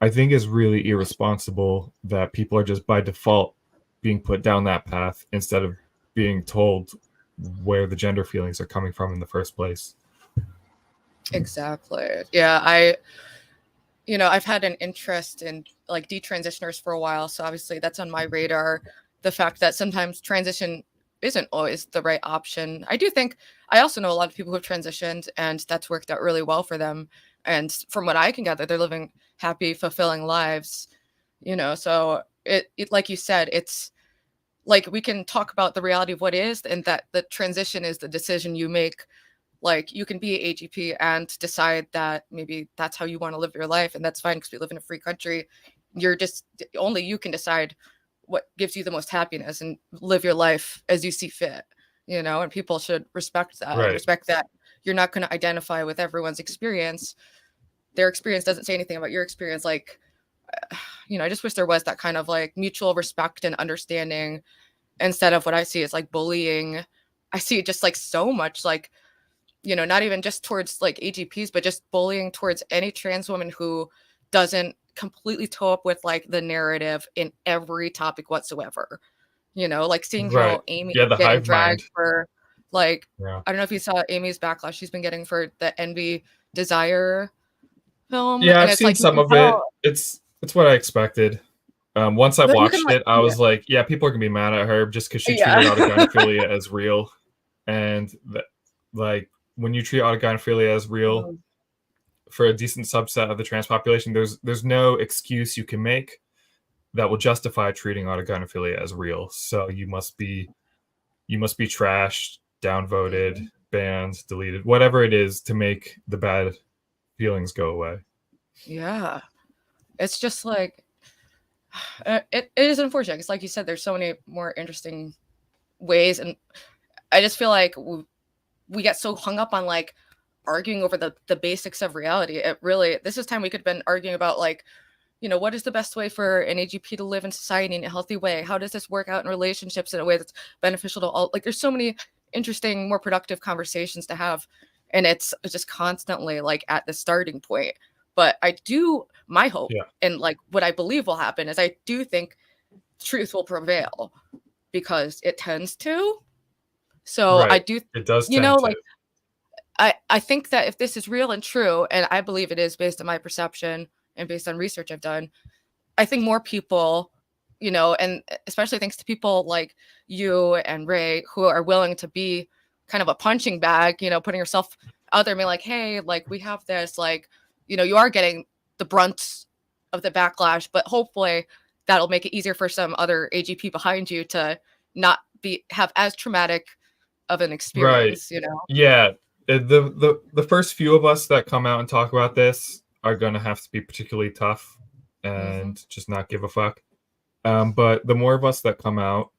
I think is really irresponsible that people are just by default being put down that path instead of being told where the gender feelings are coming from in the first place. Exactly. Yeah, I've had an interest in like detransitioners for a while, so obviously that's on my radar. The fact that sometimes transition isn't always the right option. I also know a lot of people who've transitioned and that's worked out really well for them. And from what I can gather, they're living happy, fulfilling lives, so it like you said, it's like we can talk about the reality of what is and that the transition is the decision you make. Like you can be AGP and decide that maybe that's how you want to live your life, and that's fine because we live in a free country. You're just only you can decide what gives you the most happiness and live your life as you see fit, and people should respect that and Right. respect that you're not going to identify with everyone's experience. Their experience doesn't say anything about your experience. Like, I just wish there was that kind of like mutual respect and understanding instead of what I see is like bullying. I see just like so much like not even just towards like AGPs, but just bullying towards any trans woman who doesn't completely toe up with like the narrative in every topic whatsoever. You know, like seeing Right. how Amy Yeah, the getting hive mind. dragged for like, Yeah. I don't know if you saw Amy's backlash she's been getting for the Envy Desire film, Yeah, and I've it's seen like you some can of it. tell, It's what I expected. Once I but you can watched like it, I see was it. like, yeah, people are gonna be mad at her just because she treated Yeah. autogynephilia as real, and like when you treat autogynephilia as real Mhm. for a decent subset of the trans population, there's no excuse you can make that will justify treating autogynephilia as real. So you must be trashed, downvoted, Mhm. banned, deleted, whatever it is to make the bad feelings go away. Yeah. It's just like it is unfortunate because, like you said, there's so many more interesting ways, and I just feel like we get so hung up on like arguing over the basics of reality. It really, this is time we could have been arguing about like, you know, what is the best way for an AGP to live in society in a healthy way? How does this work out in relationships in a way that's beneficial to all? Like, there's so many interesting, more productive conversations to have, and it's just constantly like at the starting point. But I do, my hope Yeah. and like what I believe will happen is I do think truth will prevail because it tends to. So I Right. do, It does you know, tend to. like I think that if this is real and true, and I believe it is based on my perception and based on research I've done, I think more people, you know, and especially thanks to people like you and Ray who are willing to be kind of a punching bag, you know, putting yourself out there and being like, hey, like we have this, like, you know, you are getting the brunt of the backlash, but hopefully that'll make it easier for some other AGP behind you to not be have as traumatic of an Right. experience, you know? Yeah. The first few of us that come out and talk about this are gonna have to be particularly tough Hmm. and just not give a fuck. But the more of us that come out,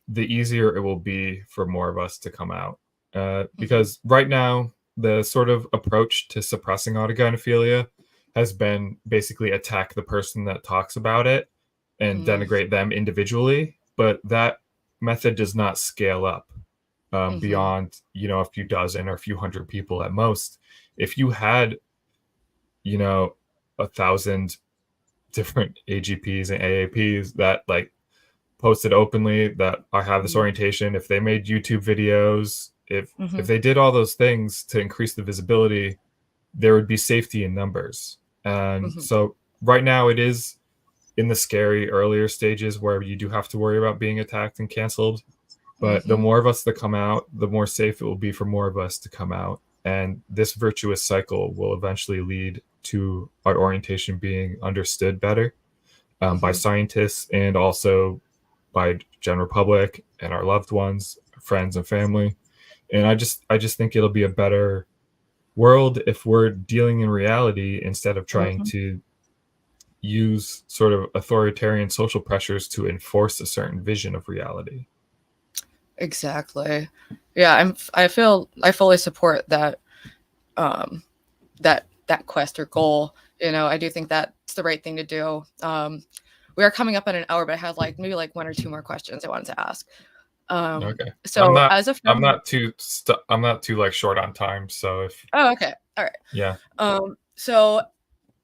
the easier it will be for more of us to come out. Hmm. Because right now, the sort of approach to suppressing autogynephilia has been basically attack the person that talks about it and Mm-hmm. denigrate them individually. But that method does not scale up Mm-hmm. beyond, a few dozen or a few hundred people at most. If you had, 1,000 different AGPs and AAPs that like posted openly that I have this orientation, if they made YouTube videos, if Mm-hmm. they did all those things to increase the visibility, there would be safety in numbers. And Mm-hmm. so right now it is in the scary earlier stages where you do have to worry about being attacked and canceled. But the Mm-hmm. more of us that come out, the more safe it will be for more of us to come out. And this virtuous cycle will eventually lead to our orientation being understood better by Mm-hmm. scientists and also by general public and our loved ones, friends and family. And I just think it'll be a better world if we're dealing in reality instead of trying Mm-hmm. to use sort of authoritarian social pressures to enforce a certain vision of reality. Exactly. Yeah, I feel I fully support that um that quest or goal. You know, I do think that's the right thing to do. We are coming up on an hour, but I have like maybe like one or two more questions I wanted to ask. Okay. I'm So not as a I'm feminist, not too I'm not too like short on time, so if oh, okay, all right. yeah. So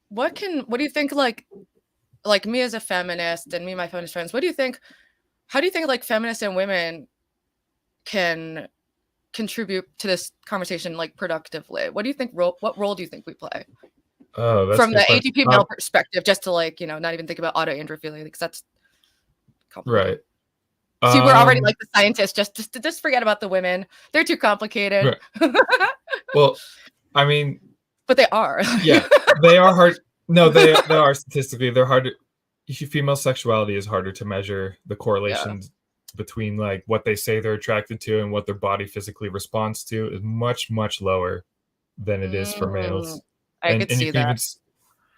what do you think like me as a feminist and me and my feminist friends, what do you think? How do you think like feminists and women can contribute to this conversation like productively? What do you think what role do you think we play Oh, that's a from the good question. AGP male perspective, just to like, you know, not even think about autoandrophilia because that's complicated. Right. See, we're already Um like the scientists, just forget about the women. They're too complicated. right. Well, I mean, But they are. yeah, they are hard. No, they are statistically they're hard. Female sexuality is harder to measure. The Yeah. correlations between like what they say they're attracted to and what their body physically responds to is much lower than it is for Mm, males. I And could and you see can even that.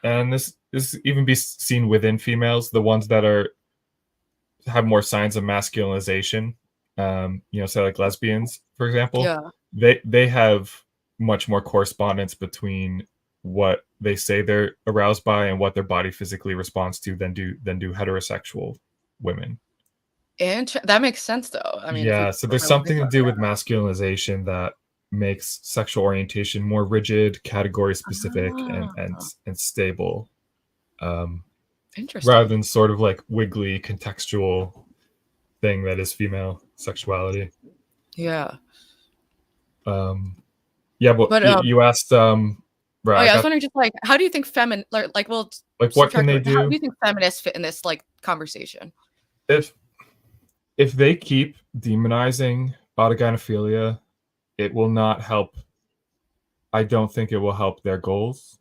and this even be seen within females, the ones that are have more signs of masculinization. Say like lesbians, for example, Yeah. they have much more correspondence between what they say they're aroused by and what their body physically responds to than do heterosexual women. And that makes sense though. I mean, if we Yeah, so there's really think something to about do with masculinization that makes sexual orientation more rigid, category specific, and it. and stable. Interesting. rather than sort of like wiggly contextual thing that is female sexuality. Yeah. Yeah, but But you asked. Right, oh I yeah, I was got wondering just like how do you think like we'll like what can subtract they how do do you think feminists fit in this like conversation? if they keep demonizing autogynephilia, it will not help. I don't think it will help their goals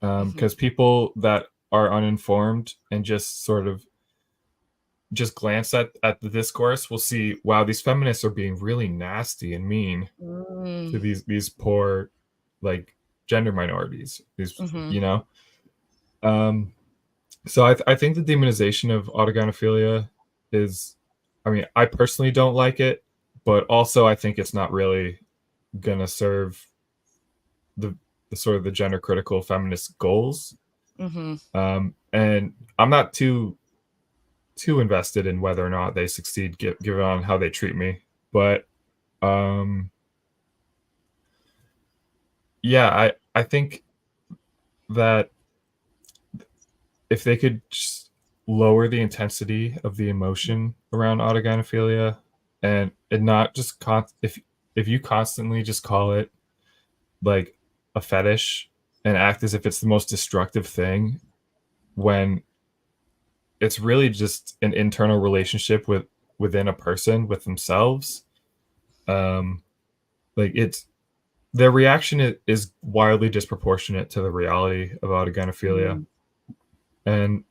Hmm. because people that are uninformed and just sort of just glance at the discourse will see, wow, these feminists are being really nasty and mean to Mm. these poor like gender minorities. These Hmm. you know. Um, so I think the demonization of autogynephilia is, I mean, I personally don't like it, but also I think it's not really gonna serve the, the sort of the gender critical feminist goals. Hmm. And I'm not too invested in whether or not they succeed, given on how they treat me. But um, yeah, I think that if they could just lower the intensity of the emotion around autogynephilia and not just if you constantly just call it like a fetish and act as if it's the most destructive thing when it's really just an internal relationship within a person with themselves. um like it's their reaction is wildly disproportionate to the reality of autogynephilia. Mm. And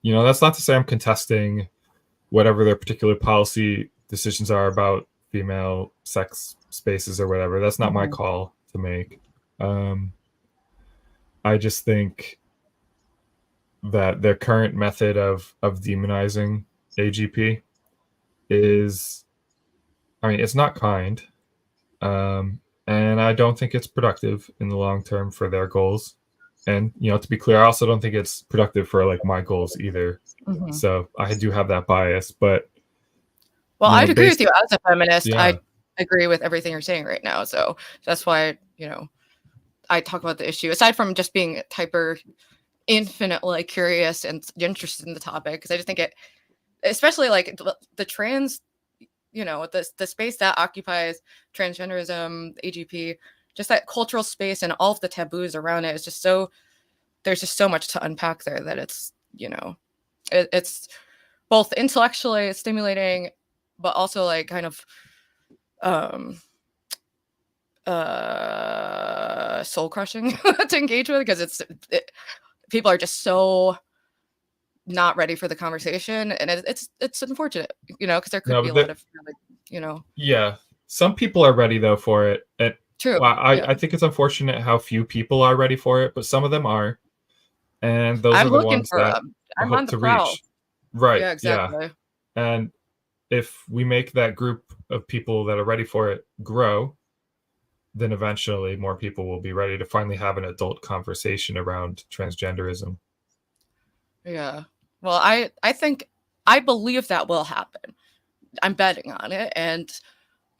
that's not to say I'm contesting whatever their particular policy decisions are about female sex spaces or whatever. That's not my Hmm. call to make. um I just think that their current method of demonizing AGP is, I mean, it's not kind. And I don't think it's productive in the long term for their goals. And to be clear, I also don't think it's productive for like my goals either. Hmm. So I do have that bias, but Well, I'd agree with based, you as a feminist. yeah, I agree with everything you're saying right now. So that's why, I talk about the issue aside from just being hyper infinitely curious and interested in the topic because I just think it, especially like the trans, the space that occupies transgenderism, AGP, just that cultural space and all of the taboos around it is just so, there's just so much to unpack there that it's, it's both intellectually stimulating, but also like kind of um soul crushing to engage with because people are just so not ready for the conversation and it's unfortunate because there could no, be but a lot of really, you know yeah, some people are ready though for it. And true, well, yeah. I think it's unfortunate how few people are ready for it, but some of them are, and those I'm are the looking ones for that I I'm on hope the to prowl. reach. Right? Yeah, Yeah. exactly. And if we make that group of people that are ready for it grow, then eventually more people will be ready to finally have an adult conversation around transgenderism. Yeah. Well, I think I believe that will happen. I'm betting on it, and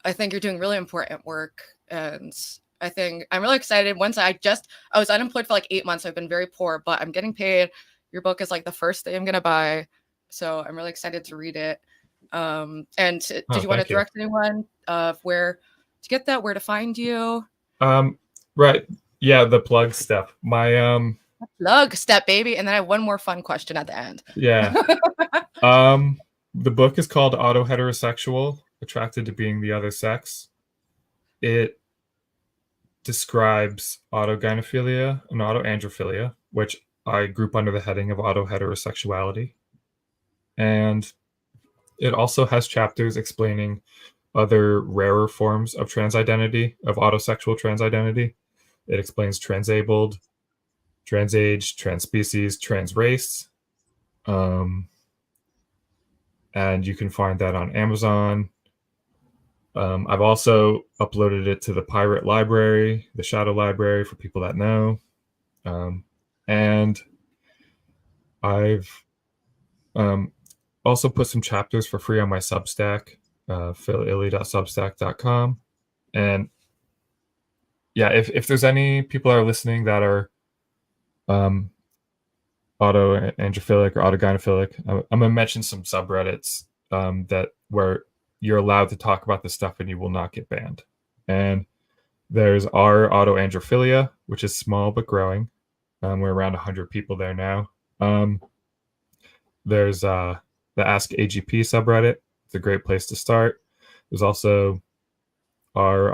I think you're doing really important work. And I think I'm really excited. I was unemployed for like 8 months. So I've been very poor, but I'm getting paid. Your book is like the first thing I'm gonna buy, so I'm really excited to read it. And did Oh, you want to thank you. direct anyone of where to get that, where to find you? Um, right. Yeah, the plug step. My Plug step baby, and then I have one more fun question at the end. yeah. Um, the book is called Autoheterosexual: Attracted to Being the Other Sex. It describes autogynephilia and autoandrophilia, which I group under the heading of autoheterosexuality. And it also has chapters explaining other rarer forms of trans identity, of autosexual trans identity. It explains transabled, trans age, trans species, trans race. Um, and you can find that on Amazon. I've also uploaded it to the Pirate Library, the Shadow Library for people that know. And I've um, also put some chapters for free on my Substack, phililly.substack.com. And yeah, if there's any people that are listening that are um, autoandrophilic or autogynephilic. I'm gonna mention some subreddits that where you're allowed to talk about this stuff and you will not get banned. And there's our autoandrophilia, which is small but growing. We're around 100 people there now. There's the Ask AGP subreddit. It's a great place to start. There's also our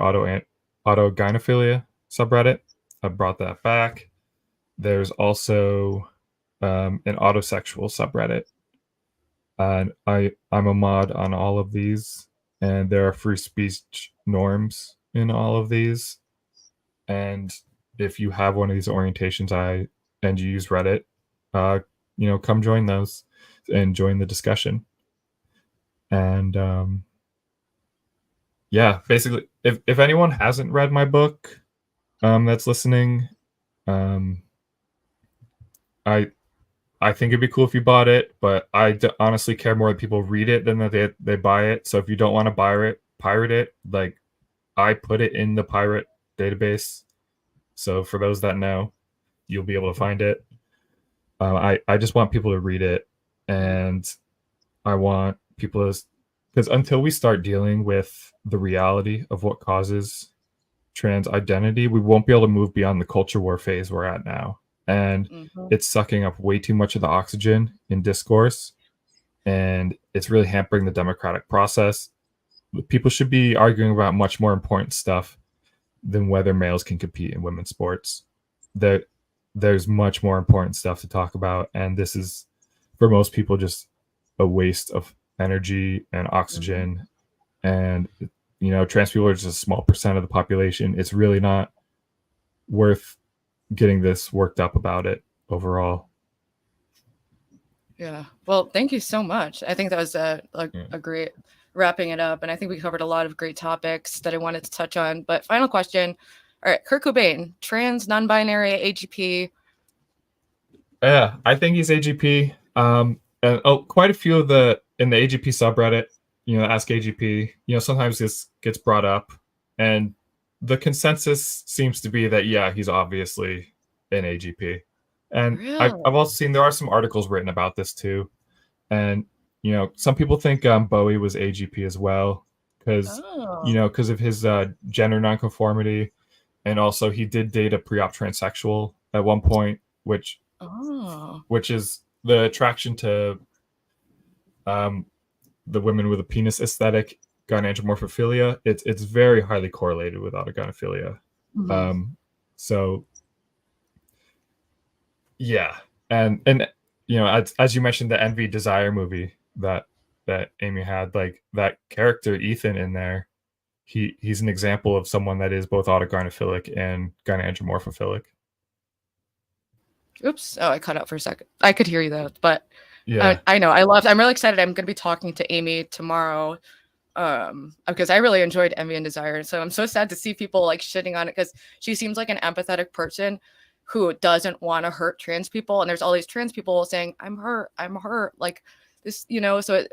autogynephilia subreddit. I brought that back. There's also an autosexual subreddit. And I'm a mod on all of these, and there are free speech norms in all of these. And if you have one of these orientations, and you use Reddit, come join those and join the discussion. And yeah, basically, if anyone hasn't read my book, that's listening, I think it'd be cool if you bought it, but honestly care more that people read it than that they buy it. So if you don't want to pirate it, like I put it in the pirate database. So for those that know, you'll be able to find it. I just want people to read it, and I want people to, because until we start dealing with the reality of what causes trans identity, we won't be able to move beyond the culture war phase we're at now. And it's sucking up way too much of the oxygen in discourse, and it's really hampering the democratic process. People should be arguing about much more important stuff than whether males can compete in women's sports. There's much more important stuff to talk about, and this is, for most people, just a waste of energy and oxygen. And trans people are just a small percent of the population. It's really not worth getting this worked up about it overall. Yeah. Well, thank you so much. I think that was a great wrapping it up. And I think we covered a lot of great topics that I wanted to touch on. But final question. All right. Kurt Cobain, trans, non-binary, AGP. Yeah, I think he's AGP. And quite a few in the AGP subreddit, Ask AGP, sometimes this gets brought up, and the consensus seems to be that, yeah, he's obviously an AGP. And really? I've also seen there are some articles written about this too. And, some people think Bowie was AGP as well, because of his gender nonconformity. And also he did date a pre-op transsexual at one point, which is the attraction to the women with a penis aesthetic, gynandromorphophilia. It's very highly correlated with autogynephilia. So yeah, and as you mentioned, the Envy Desire movie that Amy had, like that character Ethan in there, he's an example of someone that is both autogynephilic and gynandromorphophilic. Oops. Oh, I cut out for a second. I could hear you though, but yeah, I know. I'm really excited. I'm going to be talking to Amy tomorrow, because I really enjoyed Envy and Desire. So I'm so sad to see people like shitting on it, because she seems like an empathetic person who doesn't want to hurt trans people. And there's all these trans people saying, I'm hurt, like this, so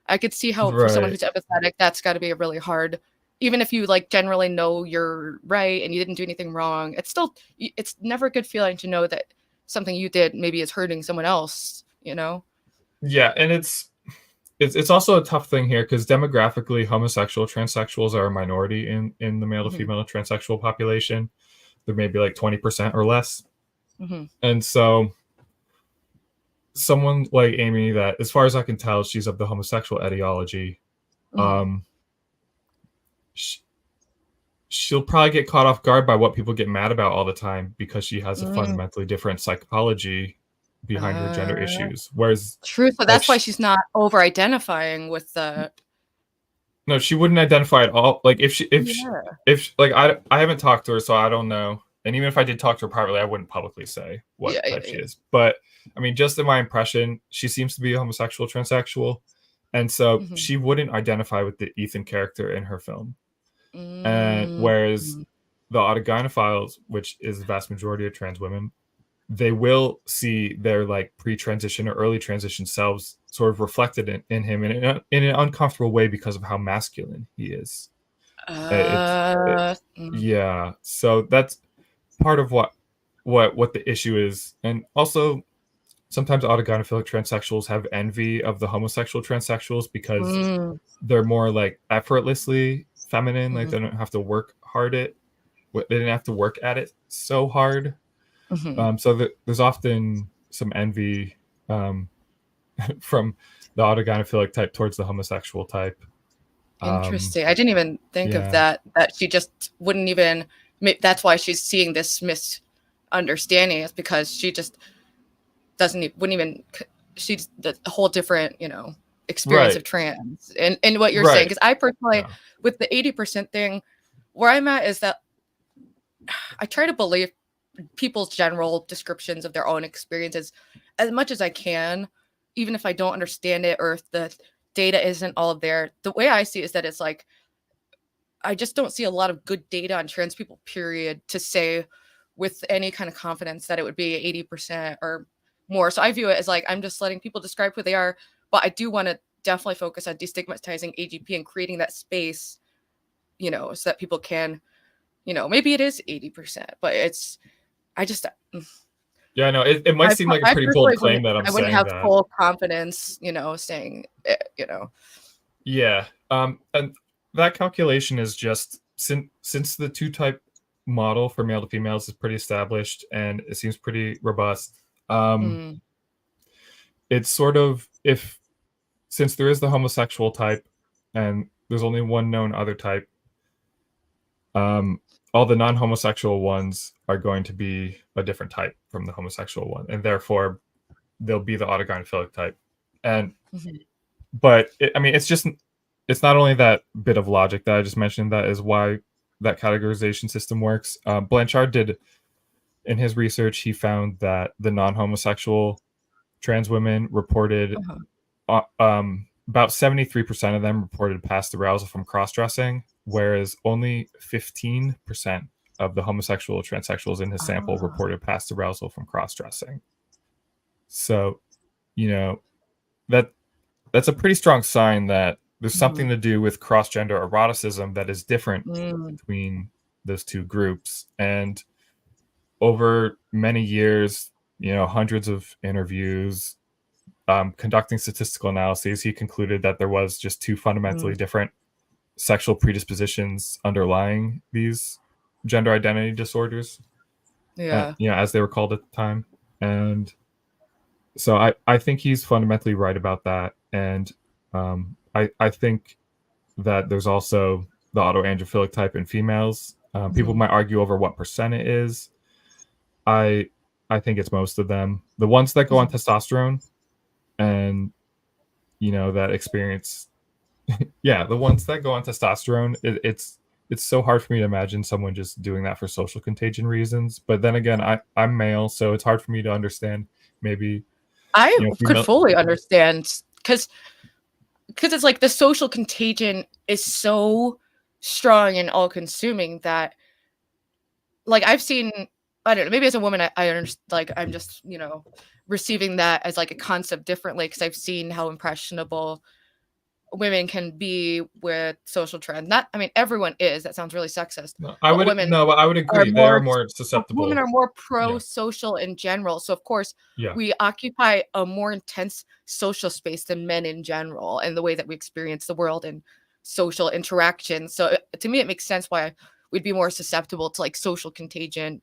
I could see how for someone who's empathetic, that's got to be a really hard, even if you like generally know you're right and you didn't do anything wrong, it's never a good feeling to know that something you did maybe is hurting someone else, Yeah, and it's also a tough thing here, because demographically, homosexual transsexuals are a minority in the male to female transsexual population. There may be like 20% or less. And so someone like Amy, that, as far as I can tell, she's of the homosexual ideology, she'll probably get caught off guard by what people get mad about all the time, because she has a fundamentally different psychology behind her gender issues. Whereas true, so that's why she's not over identifying with the. No, she wouldn't identify at all. Like if I haven't talked to her, so I don't know. And even if I did talk to her privately, I wouldn't publicly say what type she is. But I mean, just in my impression, she seems to be a homosexual transsexual, and so she wouldn't identify with the Ethan character in her film. And whereas the autogynephiles, which is the vast majority of trans women, they will see their like pre-transition or early transition selves sort of reflected in him in an uncomfortable way because of how masculine he is. Yeah, so that's part of what the issue is. And also, sometimes autogynephilic transsexuals have envy of the homosexual transsexuals because Mm, they're more like effortlessly feminine. Like mhm, they don't have to work hard at they didn't have to work at it so hard. mhm. There's often some envy um, from the autogynephilic type towards the homosexual type. Interesting. I didn't even think of Yeah. that, that she just wouldn't even, that's why she's seeing this misunderstanding, is because she just wouldn't even, she's the whole different, experience Right. of trans and what you're saying. Right. Because I personally, Yeah. with the 80% thing, where I'm at is that I try to believe people's general descriptions of their own experiences as much as I can, even if I don't understand it or if the data isn't all there. The way I see it is that it's like, I just don't see a lot of good data on trans people, period, to say with any kind of confidence that it would be 80% or more. So I view it as like, I'm just letting people describe who they are. But I do want to definitely focus on destigmatizing AGP and creating that space, so that people can, maybe it is 80%, but I just, Yeah, no, it might seem like a I pretty bold personally claim that I'm I wouldn't saying have that. full confidence, saying, Yeah. And that calculation is just since the two type model for male to females is pretty established and it seems pretty robust. mm, It's sort of if since there is the homosexual type and there's only one known other type, um, all the non-homosexual ones are going to be a different type from the homosexual one, and therefore they'll be the autogynephilic type. And mhm, I mean, it's not only that bit of logic that I just mentioned that is why that categorization system works. Blanchard did in his research, he found that the non-homosexual trans women reported uh-huh. about 73% of them reported past arousal from cross-dressing, whereas only 15% of the homosexual transsexuals in his sample Ah, reported past arousal from cross-dressing. So, you know, that that's a pretty strong sign that there's mhm, something to do with cross-gender eroticism that is different mm, between those two groups. And over many years, hundreds of interviews, conducting statistical analyses, he concluded that there was just two mm, fundamentally different sexual predispositions underlying these gender identity disorders, yeah. as they were called at the time. And so I think he's fundamentally right about that. And I think that there's also the autoandrophilic type in females. People Mhm, might argue over what percent it is. I I think it's most of them. The ones that go on mhm. testosterone and that experience, yeah, the ones that go on testosterone, it's so hard for me to imagine someone just doing that for social contagion reasons. But then again, I'm male, so it's hard for me to understand maybe I could female. fully understand because it's like the social contagion is so strong and all consuming that, like, I've seen, I don't know, maybe as a woman, I understand, like, I'm just, receiving that as like a concept differently because I've seen how impressionable women can be with social trends. Not, I mean, everyone is. That sounds really sexist, No, but women I would are agree. They are more more women susceptible. are more Yeah, pro-social in general. So of course, yeah, we occupy a more intense social space than men in general, and the way that we experience the world and social interaction. So to me, it makes sense why we'd be more susceptible to like social contagion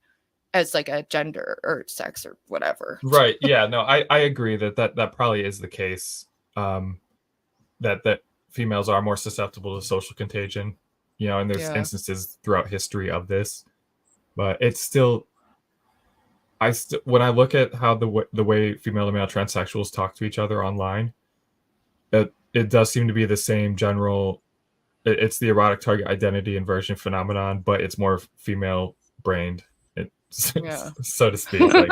as like a gender or sex or whatever. right. Yeah, no, I agree that probably is the case. Um, that females are more susceptible to social contagion. And there's Yeah. instances throughout history of this, but it's still when I look at how the way female to male transsexuals talk to each other online, it does seem to be the same general. It's the erotic target identity inversion phenomenon, but it's more female brained, Yeah. so to speak. Like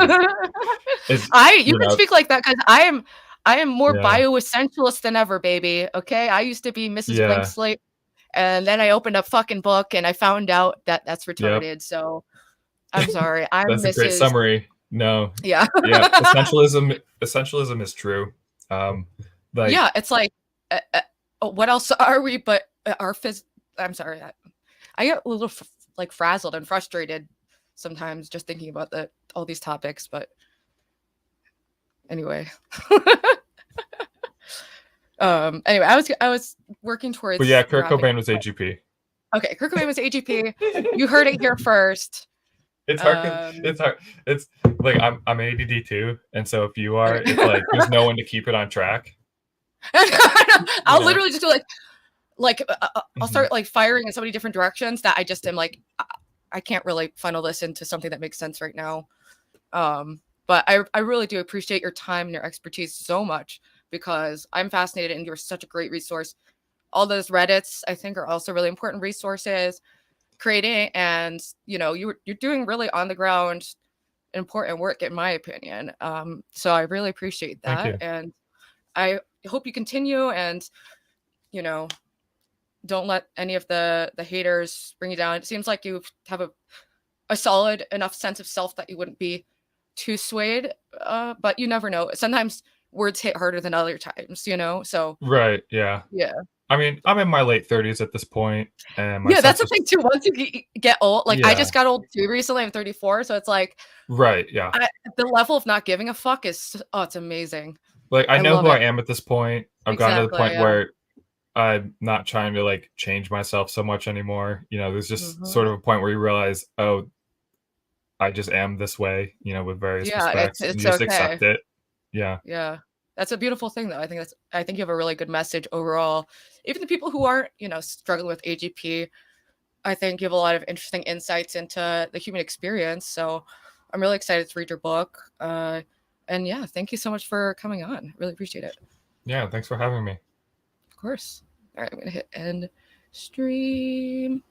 it's I you you can know speak like that because I am more yeah, bioessentialist than ever, baby. Okay, I used to be Mrs. Blank yeah, Slate, and then I opened a fucking book and I found out that that's yep. retarded. So I'm sorry, I'm That's a great Mrs. summary. No, Yeah, yeah, essentialism is true. Um, like yeah. It's like, what else are we? But our I'm sorry, I get a little like frazzled and frustrated sometimes just thinking about all these topics. But Anyway. Anyway, I was working towards. But yeah, Kurt wrapping Cobain was up. AGP. Okay, Kurt Cobain was AGP. You heard it here first. It's hard. It's hard. It's like I'm ADD too, and so if you are, it's like there's no one to keep it on track. I'll literally just go like I'll start Mhm. like firing in so many different directions that I just am like I can't really funnel this into something that makes sense right now. But I really do appreciate your time and your expertise so much because I'm fascinated and you're such a great resource. All those Reddits I think are also really important resources creating, and you know you're doing really on the ground important work in my opinion. So I really appreciate Thank that, you. and I hope you continue, and you know don't let any of the haters bring you down. It seems like you have a solid enough sense of self that you wouldn't be too swayed, but you never know. Sometimes words hit harder than other times, you know? So, Right. Yeah. yeah. I mean, I'm in my late 30s at this point, and my Yeah, that's sense the of thing too. Once you get old, like I yeah. just got old too recently. I'm 34, so it's like Right. Yeah. the level of not giving a fuck is oh, it's amazing. Like I I know love who I it. am at this point. I've gotten to the Exactly. point Yeah. where I'm not trying to like change myself so much anymore. You know, there's just Mhm. sort of a point where you realize, oh, I just am this way, you know, with various Yeah, respects, and it's you just okay. accept it. Yeah. Yeah. That's a beautiful thing though. I think you have a really good message overall. Even the people who aren't, struggling with AGP, I think you have a lot of interesting insights into the human experience. So I'm really excited to read your book. And yeah, thank you so much for coming on. Really appreciate it. Yeah. Thanks for having me. Of course. All right, I'm gonna hit end stream.